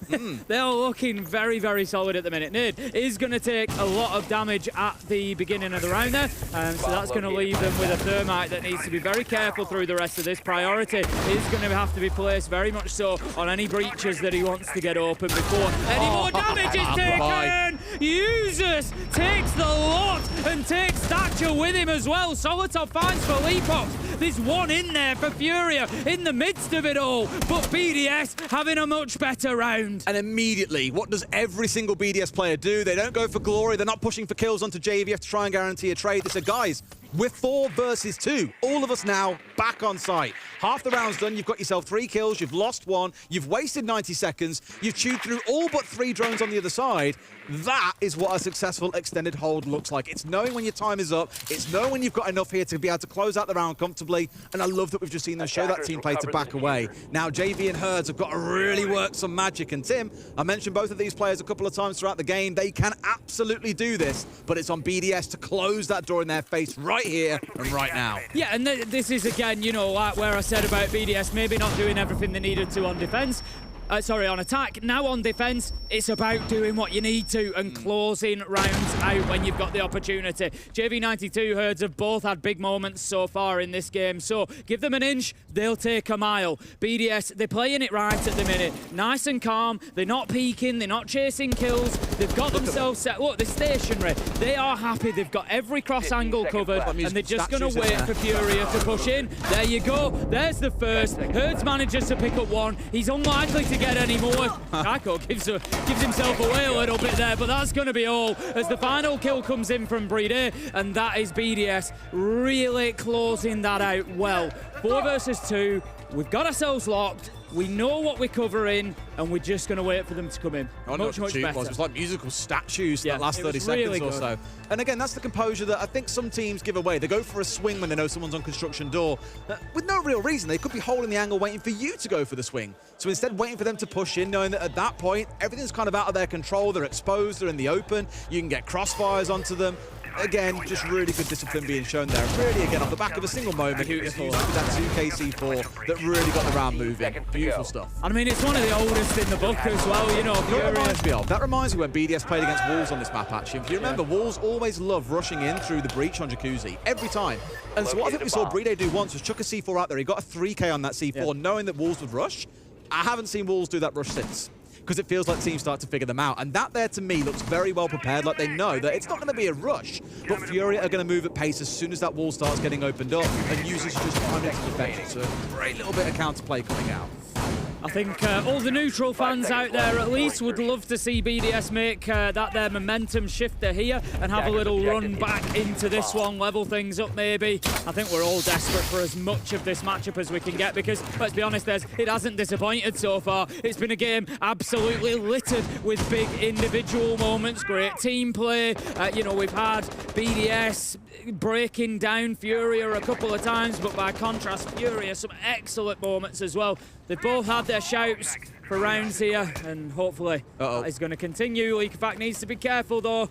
Speaker 5: They are looking very, very solid at the minute. Nid is going to take a lot of damage at the beginning of the round there, so that's going to leave them with a thermite that needs to be very careful through the rest of this. Priority is going to have to be placed very much so on any breaches that he wants to get open before any more damage is taken. Users Nexus takes the lot and takes Stature with him as well. Solotov finds for Leapox. There's one in there for Furia in the midst of it all, but BDS having a much better round.
Speaker 4: And immediately, what does every single BDS player do? They don't go for glory. They're not pushing for kills onto JVF to try and guarantee a trade. They say, guys, we're 4 versus 2. All of us now back on site. Half the round's done. You've got yourself 3 kills. You've lost 1. You've wasted 90 seconds. You've chewed through all but 3 drones on the other side. That is what a successful extended hold looks like. It's knowing when your time is up. It's knowing when you've got enough here to be able to close out the round comfortably. And I love that we've just seen them show that team play to back away. Now, JV and Herds have got to really work some magic. And Tim, I mentioned both of these players a couple of times throughout the game. They can absolutely do this, but it's on BDS to close that door in their face right here and right now.
Speaker 5: Yeah, and this is, again, you know, like where I said about BDS maybe not doing everything they needed to on defense. On attack. Now on defense, it's about doing what you need to and closing rounds out when you've got the opportunity. JV92 Herds have both had big moments so far in this game, so give them an inch, they'll take a mile. BDS, they're playing it right at the minute. Nice and calm, they're not peeking, they're not chasing kills, they've got themselves set. Look, they're stationary. They are happy, they've got every cross angle covered, and they're just going to wait for Furia to push in. There you go, there's the first. Herds manages to pick up 1. He's unlikely to get any more. Taiko gives himself away a little bit there, but that's going to be all as the final kill comes in from Breeder, and that is BDS really closing that out well. 4 versus 2. We've got ourselves locked. We know what we're covering, and we're just going to wait for them to come in. Much better.
Speaker 4: It was like musical statues that last 30 seconds
Speaker 5: really
Speaker 4: or so. And again, that's the composure that I think some teams give away. They go for a swing when they know someone's on construction door with no real reason. They could be holding the angle waiting for you to go for the swing. So instead, waiting for them to push in, knowing that at that point, everything's kind of out of their control. They're exposed, they're in the open. You can get crossfires onto them. Again, just really good discipline being shown there. Really, again, off the back of a single moment, beautiful. With that 2KC4 that really got the round moving. Beautiful stuff.
Speaker 5: I mean, it's one of the oldest in the book as well, you know.
Speaker 4: That reminds me when BDS played against Wolves on this map, actually. If you remember, Wolves always love rushing in through the breach on Jacuzzi, every time. And so what I think we saw Brede do once was chuck a C4 out there. He got a 3K on that C4, knowing that Wolves would rush. I haven't seen Wolves do that rush since, because it feels like teams start to figure them out. And that there, to me, looks very well prepared, like they know that it's not going to be a rush, but Furia are going to move at pace as soon as that wall starts getting opened up, and users just find it to perfection. So a great little bit of counterplay coming out.
Speaker 5: I think all the neutral fans out there at least would love to see BDS make that their momentum shifter here and have a little run back into this one, level things up maybe. I think we're all desperate for as much of this matchup as we can get because, let's be honest, it hasn't disappointed so far. It's been a game absolutely littered with big individual moments, great team play. You know, we've had BDS breaking down Furia a couple of times, but by contrast, Furia, some excellent moments as well. They've both had their shouts for rounds here, and hopefully that is going to continue. Leakyfact needs to be careful, though.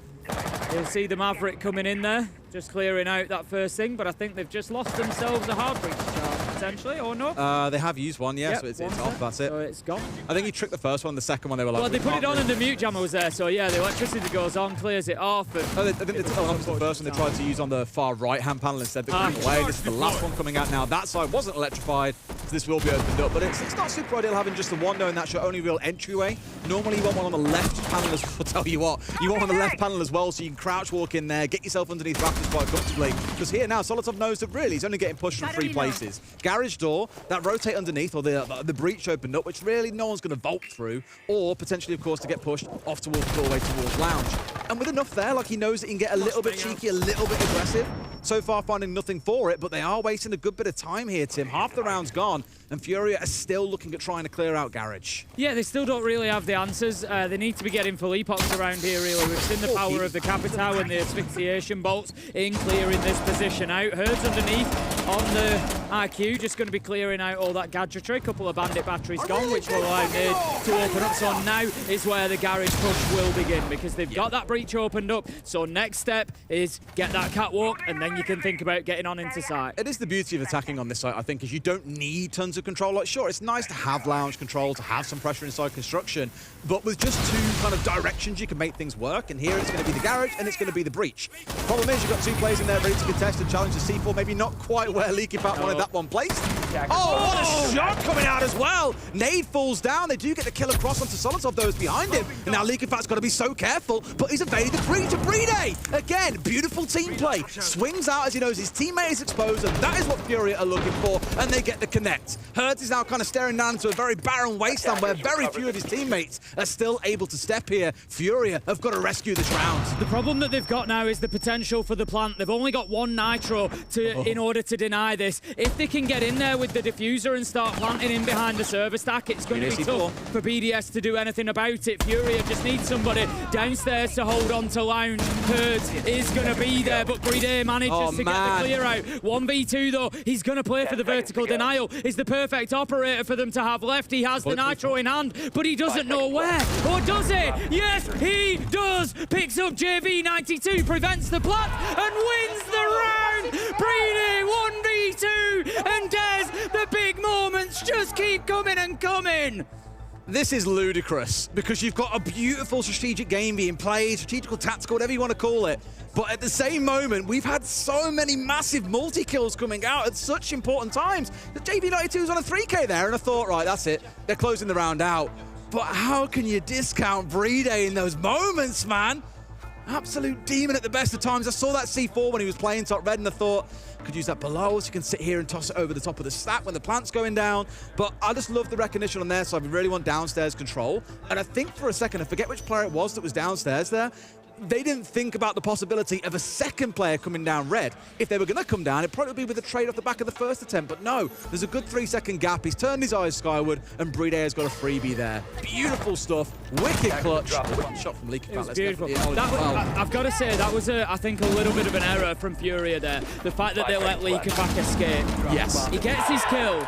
Speaker 5: You'll see the Maverick coming in there, just clearing out that first thing, but I think they've just lost themselves a hard breach charge, potentially, or no?
Speaker 4: They have used one, yeah, so it's off, that's it.
Speaker 5: So it's gone.
Speaker 4: I think he tricked the first one, the second one they were like...
Speaker 5: Well, they put it on and the mute jammer was there, so yeah, the electricity goes on, clears it off. And
Speaker 4: I think they took off the first one they tried to use on the far right-hand panel instead. They put it away. This is the last one coming out now. That side wasn't electrified, so this will be opened up, but it's not super ideal having just the one, knowing that's your only real entryway. Normally you want one on the left panel as well. I'll tell you what, you want one on the left panel as well, so you can crouch walk in there, get yourself underneath rafters quite comfortably. Because here now, Solotov knows that really he's only getting pushed from 3 places. Garage door, that rotate underneath, or the breach opened up, which really no one's going to vault through, or potentially, of course, to get pushed off towards the doorway towards lounge. And with enough there, like he knows that he can get a little bit cheeky, a little bit aggressive. So far, finding nothing for it, but they are wasting a good bit of time here, Tim. Half the round's gone, and Furia are still looking at trying to clear out Garage.
Speaker 5: Yeah, they still don't really have the answers. They need to be getting full epochs around here, really. We've seen the power of the Capitao and the asphyxiation bolts in clearing this position out. Herds underneath on the IQ, just going to be clearing out all that gadgetry. A couple of bandit batteries gone, which will allow Nade to open up. So now is where the Garage push will begin, because they've got that breach opened up. So next step is get that catwalk, and then you can think about getting on into site.
Speaker 4: It is the beauty of attacking on this site, I think, is you don't need tons of control. Like, sure, it's nice to have lounge control, to have some pressure inside construction, but with just 2 kind of directions you can make things work, and here it's going to be the Garage and it's going to be the breach. Problem is, you've got 2 players in there ready to contest and challenge the C4, maybe not quite where Leakyfact wanted that one placed. Oh, what a shot coming out as well! Nade falls down. They do get the kill across onto Solotov, those behind him. And now Leakyfat's got to be so careful, but he's evaded the three to Brede. Again, beautiful team play. Swings out as he knows his teammate is exposed, and that is what Furia are looking for, and they get the connect. Hertz is now kind of staring down into a very barren wasteland where very few of his teammates are still able to step here. Furia have got to rescue this round.
Speaker 5: The problem that they've got now is the potential for the plant. They've only got one nitro in order to deny this. If they can get in there with the diffuser and start planting in behind the server stack, it's going to be tough for BDS to do anything about it. Furia just needs somebody downstairs to hold on to Lounge. Hertz is going to be there, but Brede manages to get the clear out. 1v2 though, he's going to play for the vertical denial. Is the perfect operator for them to have left. He has the nitro in hand, but he doesn't know where. Or does he? Yes, he does. Picks up JV92, prevents the plant, and wins the round. Brede 1v2, and Des, the big moments just keep coming and coming.
Speaker 4: This is ludicrous because you've got a beautiful strategic game being played, strategical, tactical, whatever you want to call it. But at the same moment, we've had so many massive multi-kills coming out at such important times. The JV92 was on a 3K there, and I thought, right, that's it. They're closing the round out. But how can you discount Brede in those moments, man? Absolute demon at the best of times. I saw that C4 when he was playing top red, and I thought, could use that below, so you can sit here and toss it over the top of the stack when the plant's going down. But I just love the recognition on their side. We really want downstairs control. And I think for a second, I forget which player it was that was downstairs there, they didn't think about the possibility of a second player coming down red. If they were going to come down, it'd probably be with a trade off the back of the first attempt. But no, there's a good 3-second gap. He's turned his eyes skyward, and Brede has got a freebie there. Beautiful stuff. Wicked clutch. Shot from Leaky.
Speaker 5: It was beautiful. I've got to say, that was, I think, a little bit of an error from Furia there. The fact that they let Leakyfac escape.
Speaker 4: Yes.
Speaker 5: He gets his kill.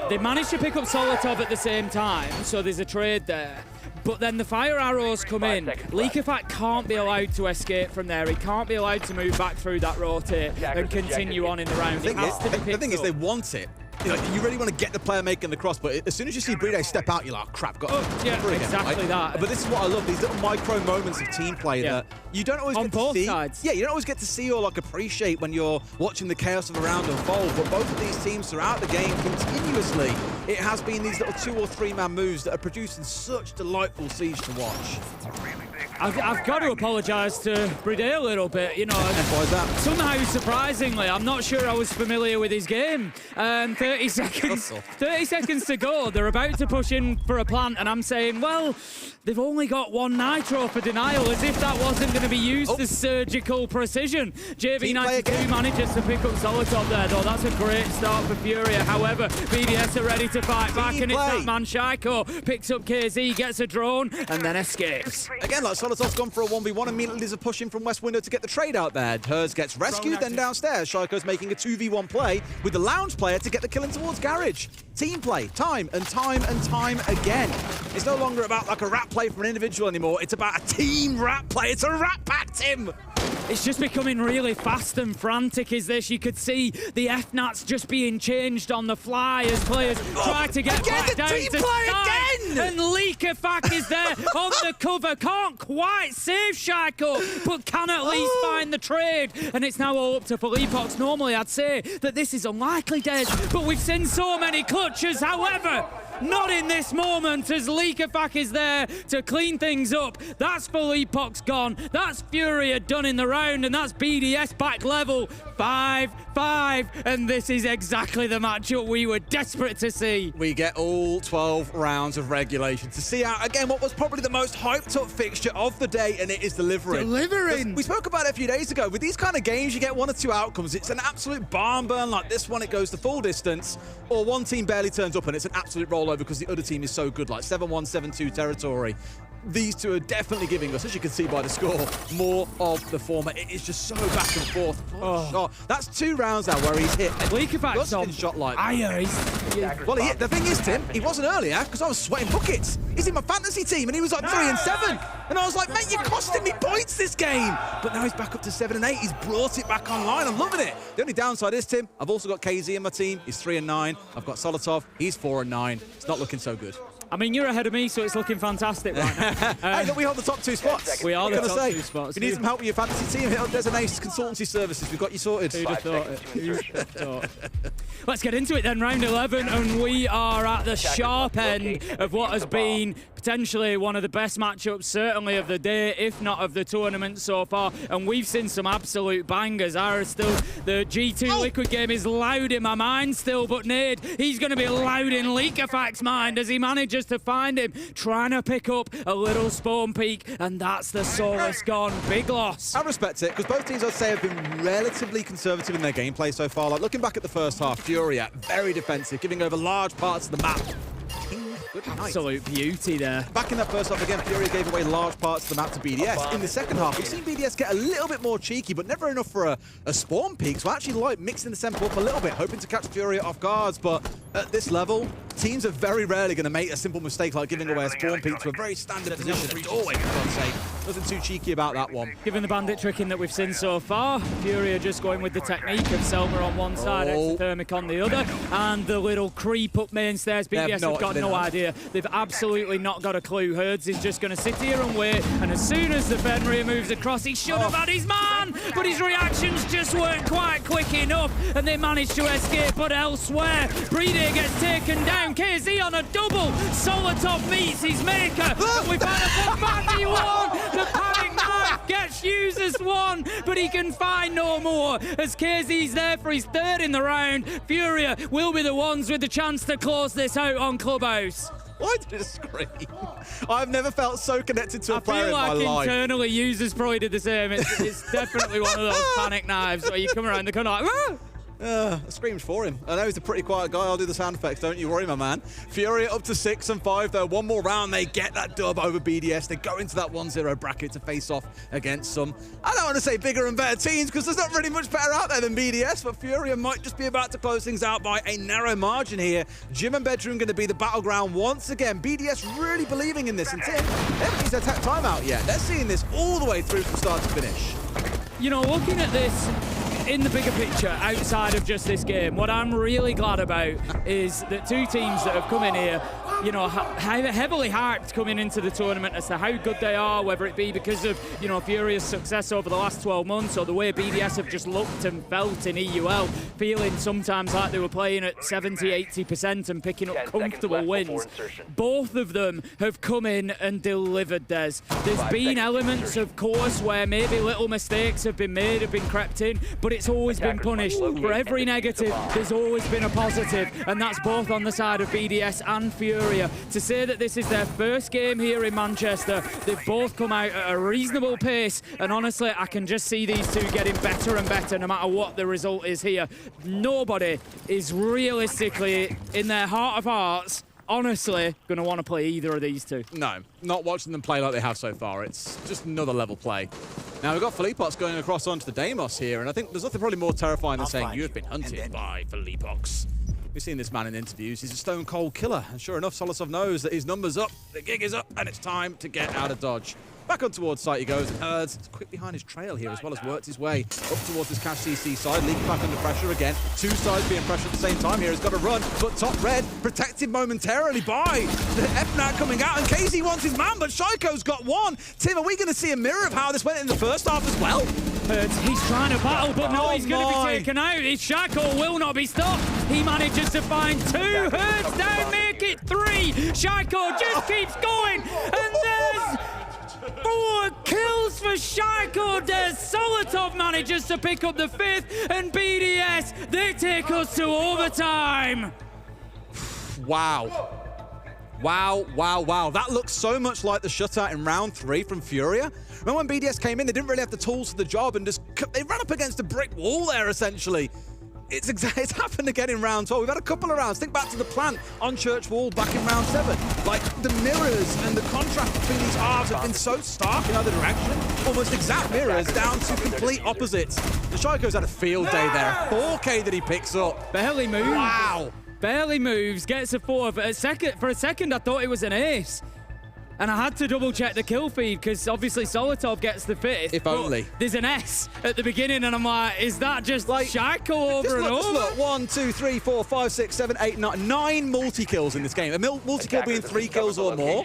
Speaker 5: They managed to pick up Solotov at the same time, so there's a trade there. But then the fire arrows come in. Leakyfac can't be allowed to escape from there. He can't be allowed to move back through that rotate and continue on in the round.
Speaker 4: The thing is, they want it. You know, you really want to get the player making the cross, but as soon as you see Brede step out, you're like, crap, got
Speaker 5: exactly that.
Speaker 4: But this is what I love, these little micro moments of team play that you don't always get to see.
Speaker 5: Sides.
Speaker 4: Yeah, you don't always get to see or like appreciate when you're watching the chaos of a round unfold. But both of these teams throughout the game continuously, it has been these little 2 or 3 man moves that are producing such delightful siege to watch.
Speaker 5: I've got to apologise to Brede a little bit, you know.
Speaker 4: Why is that?
Speaker 5: Somehow, surprisingly, I'm not sure I was familiar with his game. 30 seconds to go. They're about to push in for a plant, and I'm saying, well, they've only got one nitro for denial, as if that wasn't going to be used as surgical precision. JV92 manages to pick up Solotov there, though. That's a great start for Furia. However, BDS are ready to fight back, and it's that man Shaiko. Picks up KZ, gets a drone, and then escapes.
Speaker 4: Again, like Solotov's gone for a 1v1, immediately there's a push in from West Window to get the trade out there. Hers gets rescued, then downstairs, Shaiko's making a 2v1 play with the lounge player to get the kill in towards Garage. Team play, time and time and time again. It's no longer about like a rat play from an individual anymore, it's about a team rat play. It's a rat pack, Tim!
Speaker 5: It's just becoming really fast and frantic, is this? You could see the FNATs just being changed on the fly as players try to get back down to side. And Leakyfac is there on the cover. Can't quite save Shaiko, but can at least find the trade. And it's now all up to Philippox. Normally, I'd say that this is unlikely, Des, but we've seen so many clutches. However, not in this moment, as Leakyfac is there to clean things up. That's Philippox gone. That's Furia done in the round, and that's BDS back level 5-5. And this is exactly the matchup we were desperate to see.
Speaker 4: We get all 12 rounds of regulation to see out, again, what was probably the most hyped up fixture of the day, and it is delivering. We spoke about it a few days ago. With these kind of games, you get 1 or 2 outcomes. It's an absolute barn burn like this one. It goes the full distance, or one team barely turns up, and it's an absolute rollover because the other team is so good, like 7-1, 7-2 territory. These two are definitely giving us, as you can see by the score, more of the former. It is just so back and forth. Shot. That's 2 rounds now where he's hit.
Speaker 5: Leakyfac's on
Speaker 4: shot like
Speaker 5: well,
Speaker 4: the thing is, Tim, he wasn't earlier because I was sweating buckets. He's in my fantasy team and he was like 3-7. And I was like, mate, you're costing me points this game. But now he's back up to 7-8. He's brought it back online. I'm loving it. The only downside is, Tim, I've also got KZ in my team. He's 3-9. I've got Solotov. He's 4-9. It's not looking so good.
Speaker 5: I mean, you're ahead of me, so it's looking fantastic right now.
Speaker 4: Hey, look, we hold the top 2 spots.
Speaker 5: We are the top 2 spots.
Speaker 4: If you need some help with your fantasy team, hit up Designated Consultancy Services. We've got you sorted.
Speaker 5: Who'd have thought it? Who'd have thought? Let's get into it then, round 11, and we are at the sharp end of what has been potentially one of the best matchups, certainly of the day, if not of the tournament so far. And we've seen some absolute bangers. The G2 Liquid game is loud in my mind still, but Nade, he's going to be loud in Leakafac's mind as he manages to find him, trying to pick up a little spawn peak, and that's the Solace gone. Big loss.
Speaker 4: I respect it, because both teams, I'd say, have been relatively conservative in their gameplay so far. Like, looking back at the first half, Furia, very defensive, giving over large parts of the map. Good night.
Speaker 5: Absolute beauty there.
Speaker 4: Back in that first half again, Furia gave away large parts of the map to BDS. In the second half, we've seen BDS get a little bit more cheeky, but never enough for a spawn peak. So I actually like mixing the tempo up a little bit, hoping to catch Furia off guards. But at this level, teams are very rarely going to make a simple mistake like giving away a spawn peak to a very standard position. A doorway, for God's sake. Nothing too cheeky about that one.
Speaker 5: Given the bandit tricking that we've seen so far, Furia just going with the technique of Selma on one side, Exothermic on the other, and the little creep up main stairs. BDS have got no idea. They've absolutely not got a clue. Herds is just going to sit here and wait, and as soon as the Fenrir moves across, he should have had his man, but his reactions just weren't quite quick enough, and they managed to escape. But elsewhere, Brede gets taken down. KZ on a double. Solotov meets his maker, and we've had a Bambi one. The panic knife gets used as one, but he can find no more as KZ's there for his third in the round. Furia will be the ones with the chance to close this out on Clubhouse.
Speaker 4: Why did it scream? I've never felt so connected to a player in my life.
Speaker 5: I feel like internally users probably did the same. It's definitely one of those panic knives where you come around the corner like, ah!
Speaker 4: I screamed for him. I know he's a pretty quiet guy. I'll do the sound effects. Don't you worry, my man. Furia up to 6 and 5, though. One more round, they get that dub over BDS. They go into that 1-0 bracket to face off against some, I don't want to say bigger and better teams, because there's not really much better out there than BDS, but Furia might just be about to close things out by a narrow margin here. Gym and Bedroom going to be the battleground once again. BDS really believing in this, and Tim, they haven't used their timeout yet. They're seeing this all the way through from start to finish.
Speaker 5: You know, looking at this in the bigger picture, outside of just this game, what I'm really glad about is that two teams that have come in here, you know, heavily hyped coming into the tournament as to how good they are, whether it be because of, you know, Furia's success over the last 12 months or the way BDS have just looked and felt in EUL, feeling sometimes like they were playing at 70-80% and picking up comfortable wins. Both of them have come in and delivered theirs. There's been elements, of course, where maybe little mistakes have been made, have been crept in, but it's always been punished. For every negative, there's always been a positive, and that's both on the side of BDS and Furia. To say that this is their first game here in Manchester, they've both come out at a reasonable pace, and honestly, I can just see these two getting better and better no matter what the result is here. Nobody is realistically, in their heart of hearts, honestly, going to want to play either of these two.
Speaker 4: No, not watching them play like they have so far. It's just another level play. Now, we've got Philippox going across onto the Deimos here, and I think there's nothing probably more terrifying than saying you have been hunted by Philippox. We've seen this man in interviews. He's a stone-cold killer, and sure enough, Solasov knows that his number's up, the gig is up, and it's time to get out of dodge. Back on towards site he goes, and Herds is quick behind his trail here, as well as worked his way up towards his Cash CC side, leaking back under pressure again. Two sides being pressured at the same time here. He's got to run, but top red protected momentarily by the FNAT coming out, and KZ wants his man, but Shaiko's got one. Tim, are we going to see a mirror of how this went in the first half as well?
Speaker 5: Herds, he's trying to battle, but no, he's going to be taken out. Shaiko will not be stopped. He manages to find two. Herds down, make it 3. Shaiko just keeps going, and there's 4 kills for Shaiko. There's Solotov manages to pick up the 5th, and BDS, they take us to overtime.
Speaker 4: Wow. Wow, wow, wow. That looks so much like the shutout in round 3 from Furia. Remember when BDS came in, they didn't really have the tools for the job, and just they ran up against a brick wall there, essentially. It's happened again in round 12. We've had a couple of rounds. Think back to the plant on Church Wall back in round 7. Like, the mirrors and the contrast between these halves have been so stark in either direction. Almost exact mirrors down to complete opposites. The Shaiko's had a field day there. 4K that he picks up.
Speaker 5: Barely moves.
Speaker 4: Wow.
Speaker 5: Barely moves, gets a 4. For a second, I thought it was an ace. And I had to double check the kill feed because obviously Solotov gets the 5th.
Speaker 4: If only.
Speaker 5: There's an S at the beginning, and I'm like, is that just like Shaiko over and over?
Speaker 4: Look, 1, 2, 3, 4, 5, 6, 7, 8, 9 multi-kills in this game. A multi-kill being 3 kills or more.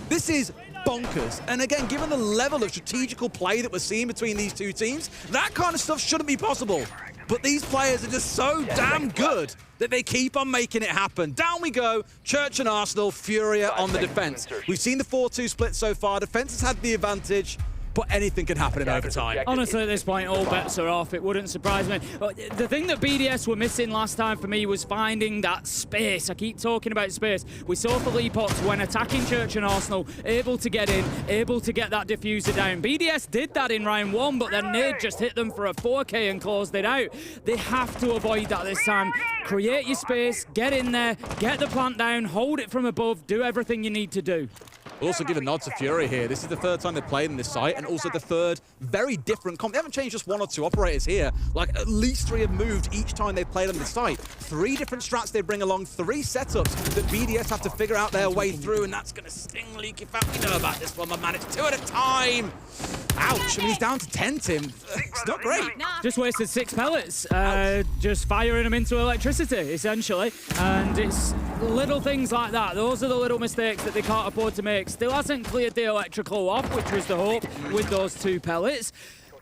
Speaker 4: This is bonkers. And again, given the level of strategical play that we're seeing between these two teams, that kind of stuff shouldn't be possible. But these players are just so damn good that they keep on making it happen. Down we go, Church and Arsenal, Furia on the defense. We've seen the 4-2 split so far. Defense has had the advantage, but anything can happen in overtime.
Speaker 5: Honestly, at this point, all bets are off. It wouldn't surprise me. The thing that BDS were missing last time for me was finding that space. I keep talking about space. We saw for Esports when attacking Church and Arsenal, able to get in, able to get that diffuser down. BDS did that in round 1, but then Nade just hit them for a 4K and closed it out. They have to avoid that this time. Create your space, get in there, get the plant down, hold it from above, do everything you need to do.
Speaker 4: We'll also give a nod to Furia here. This is the third time they've played in this site, and also the third very different comp. They haven't changed just 1 or 2 operators here. Like, at least 3 have moved each time they've played on the site. 3 different strats they bring along, 3 setups that BDS have to figure out their way through, and that's going to sting Leaky Fat. You know about this one, my man. It's 2 at a time. Ouch. I mean, he's down to 10, Tim. It's not great.
Speaker 5: Just wasted 6 pellets, just firing them into electricity, essentially. And it's little things like that. Those are the little mistakes that they can't afford to make. Still hasn't cleared the electrical off, which was the hope with those 2 pellets.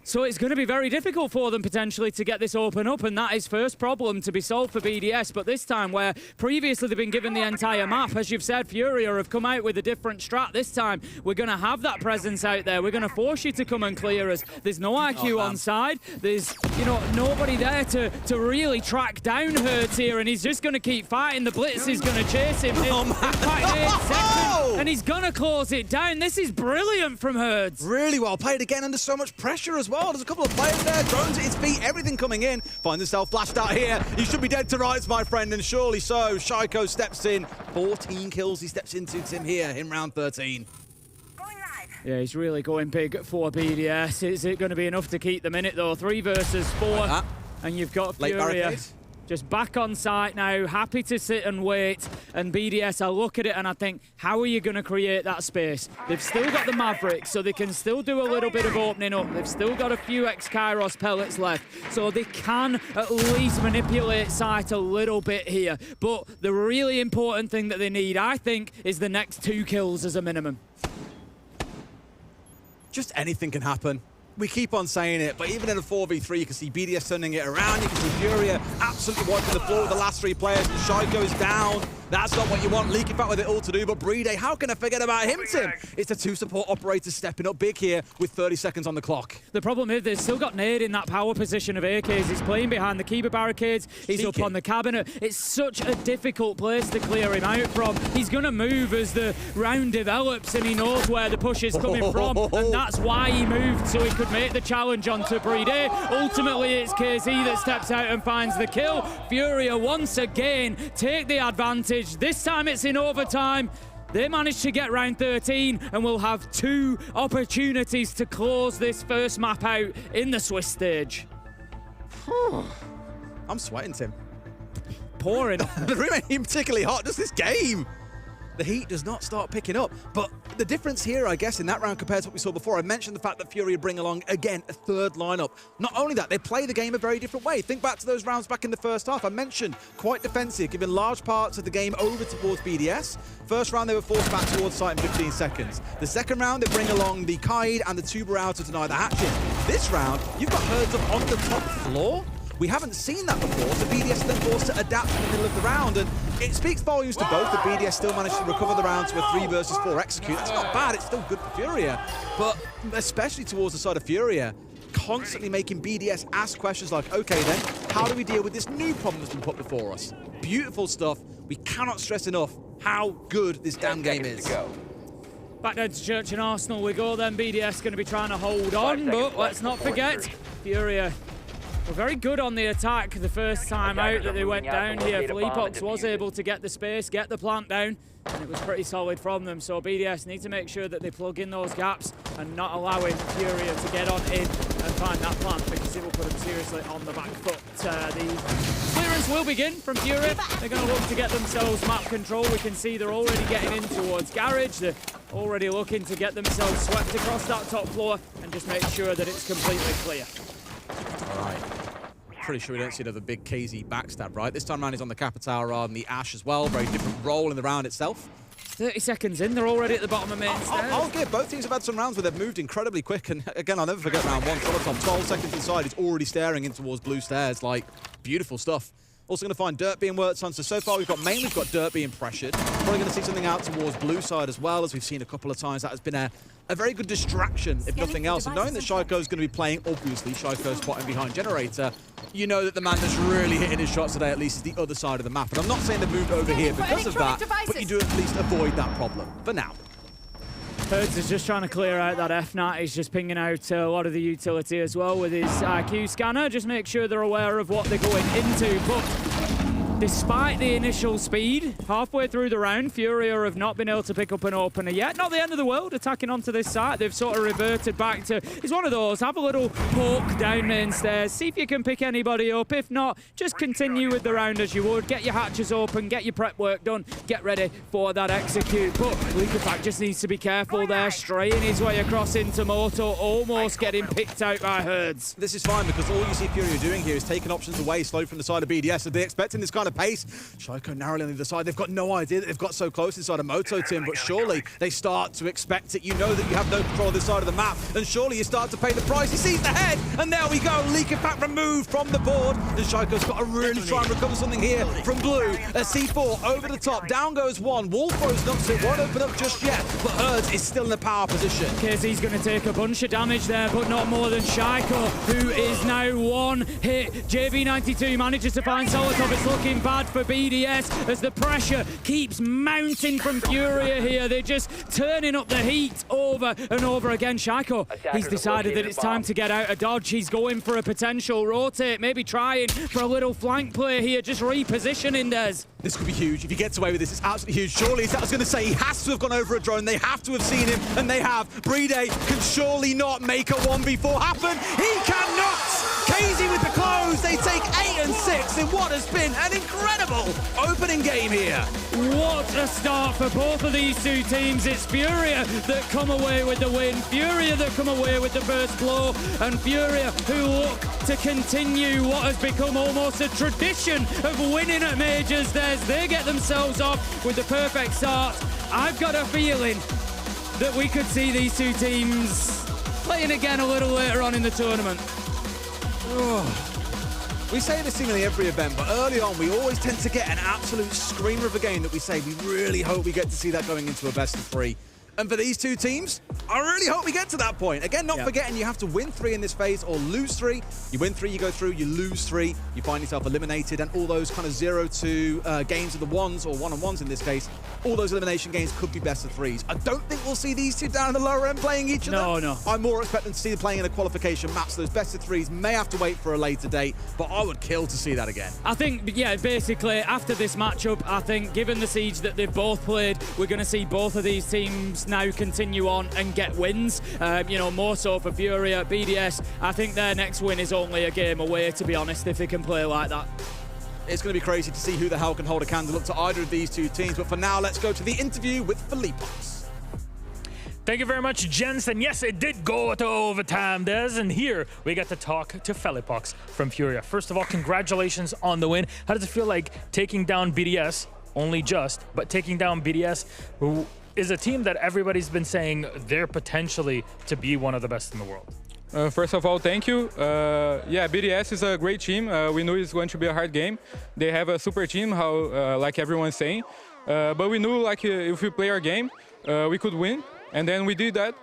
Speaker 5: So it's going to be very difficult for them potentially to get this open up, and that is first problem to be solved for BDS. But this time, where previously they've been given the entire map, as you've said, Furia have come out with a different strat. This time, we're going to have that presence out there. We're going to force you to come and clear us. There's no IQ on side. There's, you know, nobody there to really track down Hertz here, and he's just going to keep fighting. The Blitz is going to chase him. In fact, 8 seconds, and he's going to close it down. This is brilliant from Hertz.
Speaker 4: Really well played again under so much pressure as well. There's a couple of players there, drones at his feet, everything coming in. Finds himself flashed out here. He should be dead to rights, my friend, and surely so. Shaiko steps in. 14 kills he steps into, Tim, here in round 13.
Speaker 5: Yeah, he's really going big for BDS. Is it going to be enough to keep them in it, though? 3 versus 4, and you've got Furia just back on site now, happy to sit and wait. And BDS, I look at it and I think, how are you going to create that space? They've still got the Mavericks, so they can still do a little bit of opening up. They've still got a few ex-Kairos pellets left, so they can at least manipulate site a little bit here. But the really important thing that they need, I think, is the next 2 kills as a minimum.
Speaker 4: Just anything can happen. We keep on saying it, but even in a 4v3, you can see BDS turning it around. You can see Furia absolutely wiping the floor with the last 3 players. And Shai goes down. That's not what you want. Leaky Fat with it all to do, but Brede, how can I forget about him, Tim? It's the 2 support operators stepping up big here with 30 seconds on the clock.
Speaker 5: The problem is they've still got Nade in that power position of AKs. He's playing behind the Kiba barricades. He's up on the cabinet. It's such a difficult place to clear him out from. He's going to move as the round develops, and he knows where the push is coming from, and that's why he moved, so he could make the challenge onto Brede. Ultimately, it's KZ that steps out and finds the kill. Furia once again take the advantage. This time it's in overtime. They managed to get round 13, and we'll have 2 opportunities to close this first map out in the Swiss stage.
Speaker 4: I'm sweating, Tim.
Speaker 5: Pouring.
Speaker 4: The room ain't even particularly hot, just this game. The heat does not start picking up. But the difference here, I guess, in that round compared to what we saw before, I mentioned the fact that Furia bring along, again, a 3rd lineup. Not only that, they play the game a very different way. Think back to those rounds back in the first half. I mentioned quite defensive, giving large parts of the game over towards BDS. First round, they were forced back towards site in 15 seconds. The second round, they bring along the Kaid and the Tuber out to deny the hatching. This round, you've got Herds up on the top floor. We haven't seen that before, so BDS then forced to adapt in the middle of the round, and it speaks volumes to both that BDS still managed to recover the round to a 3 versus 4 execute. That's not bad, it's still good for Furia, but especially towards the side of Furia, constantly making BDS ask questions like, okay then, how do we deal with this new problem that's been put before us? Beautiful stuff. We cannot stress enough how good this damn game is.
Speaker 5: Back down to Church and Arsenal we go then. BDS going to be trying to hold on, but let's not forget, Furia were very good on the attack the first time out that they went down here. Fleepox was able to get the space, get the plant down, and it was pretty solid from them. So BDS need to make sure that they plug in those gaps and not allowing Furia to get on in and find that plant, because it will put them seriously on the back foot. The clearance will begin from Furia. They're going to look to get themselves map control. We can see they're already getting in towards Garage. They're already looking to get themselves swept across that top floor and just make sure that it's completely clear.
Speaker 4: All right. Pretty sure we don't see another big KZ backstab, right? This time around he's on the Capital rather than the Ash as well. Very different role in the round itself.
Speaker 5: 30 seconds in, they're already at the bottom of main stairs.
Speaker 4: I'll give both teams have had some rounds where they've moved incredibly quick, and again, I'll never forget round one. Solotop, 12 seconds inside, he's already staring in towards blue stairs. Like, beautiful stuff. Also going to find Dirt being worked on. So far we've got Dirt being pressured. Probably going to see something out towards blue side as well, as we've seen a couple of times. That has been a very good distraction, if nothing else. And knowing that Shaiko's going to be playing, obviously, Shaiko's spotting behind Generator, you know that the man that's really hitting his shots today, at least, is the other side of the map. And I'm not saying they've moved over here because of that, but you do at least avoid that problem for now.
Speaker 5: Herds is just trying to clear out that FNAT. He's just pinging out a lot of the utility as well with his IQ scanner. Just make sure they're aware of what they're going into. But despite the initial speed, halfway through the round, Furia have not been able to pick up an opener yet. Not the end of the world, attacking onto this site. They've sort of reverted back to, it's one of those, have a little poke down main stairs, see if you can pick anybody up. If not, just continue with the round as you would. Get your hatches open, get your prep work done, get ready for that execute. But Leakerpack just needs to be careful there, straying his way across into Moto, almost getting picked out by Herds.
Speaker 4: This is fine because all you see Furia doing here is taking options away, slow from the side of BDS. Are they expecting this kind of pace? Shaiko narrowly on the other side. They've got no idea that they've got so close inside of Moto, Tim, but surely they start to expect it. You know that you have no control of this side of the map, and surely you start to pay the price. He sees the head, and there we go. Leakerpack removed from the board, and Shaiko's got to really try and recover something here from blue. A C4 over the top. Down goes one. Wolfrose knocks it. Won't open up just yet, but Herds is still in a power position.
Speaker 5: KZ's going to take a bunch of damage there, but not more than Shaiko, who is now one hit. JB92 manages to find Solotov. It's looking bad for BDS as the pressure keeps mounting from Furia here. They're just turning up the heat over and over again. Shaiko, he's decided that it's time to get out of dodge. He's going for a potential rotate, maybe trying for a little flank play here, just repositioning Des.
Speaker 4: This could be huge. If he gets away with this, it's absolutely huge. Surely, I was going to say, he has to have gone over a drone. They have to have seen him, and they have. Brede can surely not make a 1v4 happen. He cannot! KZ with the close. They take 8 and 6 in what has been an incredible opening game here.
Speaker 5: What a start for both of these two teams. It's Furia that come away with the win, Furia that come away with the first blow, and Furia who look to continue what has become almost a tradition of winning at majors. They get themselves off with the perfect start. I've got a feeling that we could see these two teams playing again a little later on in the tournament.
Speaker 4: We say this seemingly every event, but early on we always tend to get an absolute screamer of a game that we say we really hope we get to see that going into a best of 3. And for these two teams, I really hope we get to that point. Again, not forgetting you have to win 3 in this phase or lose 3. You win 3, you go through, you lose 3, you find yourself eliminated, and all those kind of 0-2 games of the ones, or one-on-ones in this case, all those elimination games could be best of 3s. I don't think we'll see these two down in the lower end playing each other.
Speaker 5: No.
Speaker 4: I'm more expecting to see them playing in a qualification match, so those best of 3s may have to wait for a later date, but I would kill to see that again.
Speaker 5: I think, yeah, basically, after this matchup, I think, given the siege that they've both played, we're going to see both of these teams now continue on and get wins. You know, more so for Furia. BDS, I think their next win is only a game away, to be honest, if they can play like that.
Speaker 4: It's going to be crazy to see who the hell can hold a candle up to either of these two teams, but for now, let's go to the interview with Philippos.
Speaker 1: Thank you very much, gents. And yes, it did go to overtime, Des. And here we get to talk to Philippos from Furia. First of all, congratulations on the win. How does it feel like taking down BDS, only just, but taking down BDS, who is a team that everybody's been saying they're potentially to be one of the best in the world?
Speaker 6: First of all, thank you. Yeah, BDS is a great team. We knew it's going to be a hard game. They have a super team, like everyone's saying. But we knew like if we play our game, we could win. And then we did that.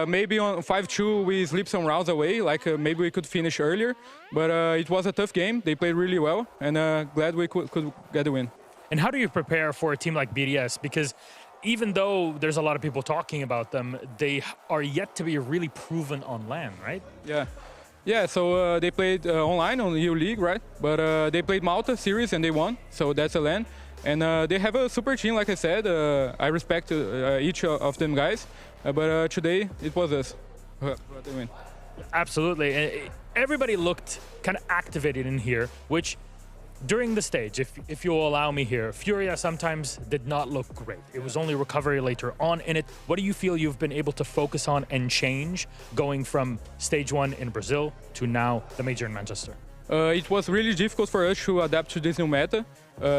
Speaker 6: Maybe on 5-2 we slipped some rounds away, like maybe we could finish earlier. But it was a tough game. They played really well, and glad we could get the win.
Speaker 1: And how do you prepare for a team like BDS? Because even though there's a lot of people talking about them, they are yet to be really proven on LAN, right?
Speaker 6: Yeah, so they played online on EU League, right? But they played Malta series and they won, so that's a LAN. And they have a super team, like I said. I respect each of them guys, but today it was us who got the win.
Speaker 1: Absolutely. Everybody looked kind of activated in here, which during the stage, if you'll allow me here, Furia sometimes did not look great. It was only recovery later on in it. What do you feel you've been able to focus on and change going from stage 1 in Brazil to now the major in Manchester?
Speaker 6: It was really difficult for us to adapt to this new meta.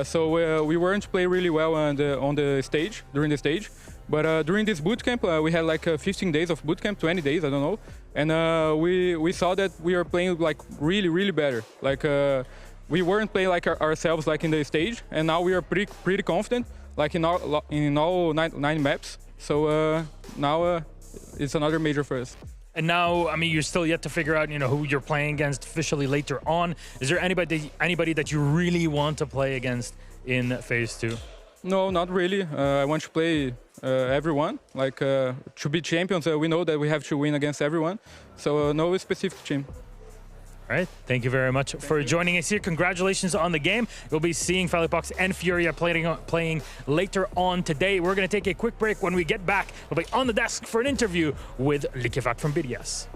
Speaker 6: So we weren't play really well on the stage, during the stage. But during this bootcamp, we had like 15 days of bootcamp, 20 days, I don't know. And we saw that we are playing like really better. Like we weren't playing like ourselves like in the stage, and now we are pretty confident, like in all nine maps. So now it's another major for us.
Speaker 1: And now, I mean, you're still yet to figure out, who you're playing against officially later on. Is there anybody that you really want to play against in Phase 2?
Speaker 6: No, not really. I want to play everyone. Like to be champions, we know that we have to win against everyone. So no specific team.
Speaker 1: All right, thank you very much for joining us here. Congratulations on the game. We'll be seeing Felipox and Furia playing later on today. We're going to take a quick break. When we get back, we'll be on the desk for an interview with Likevak from BDS.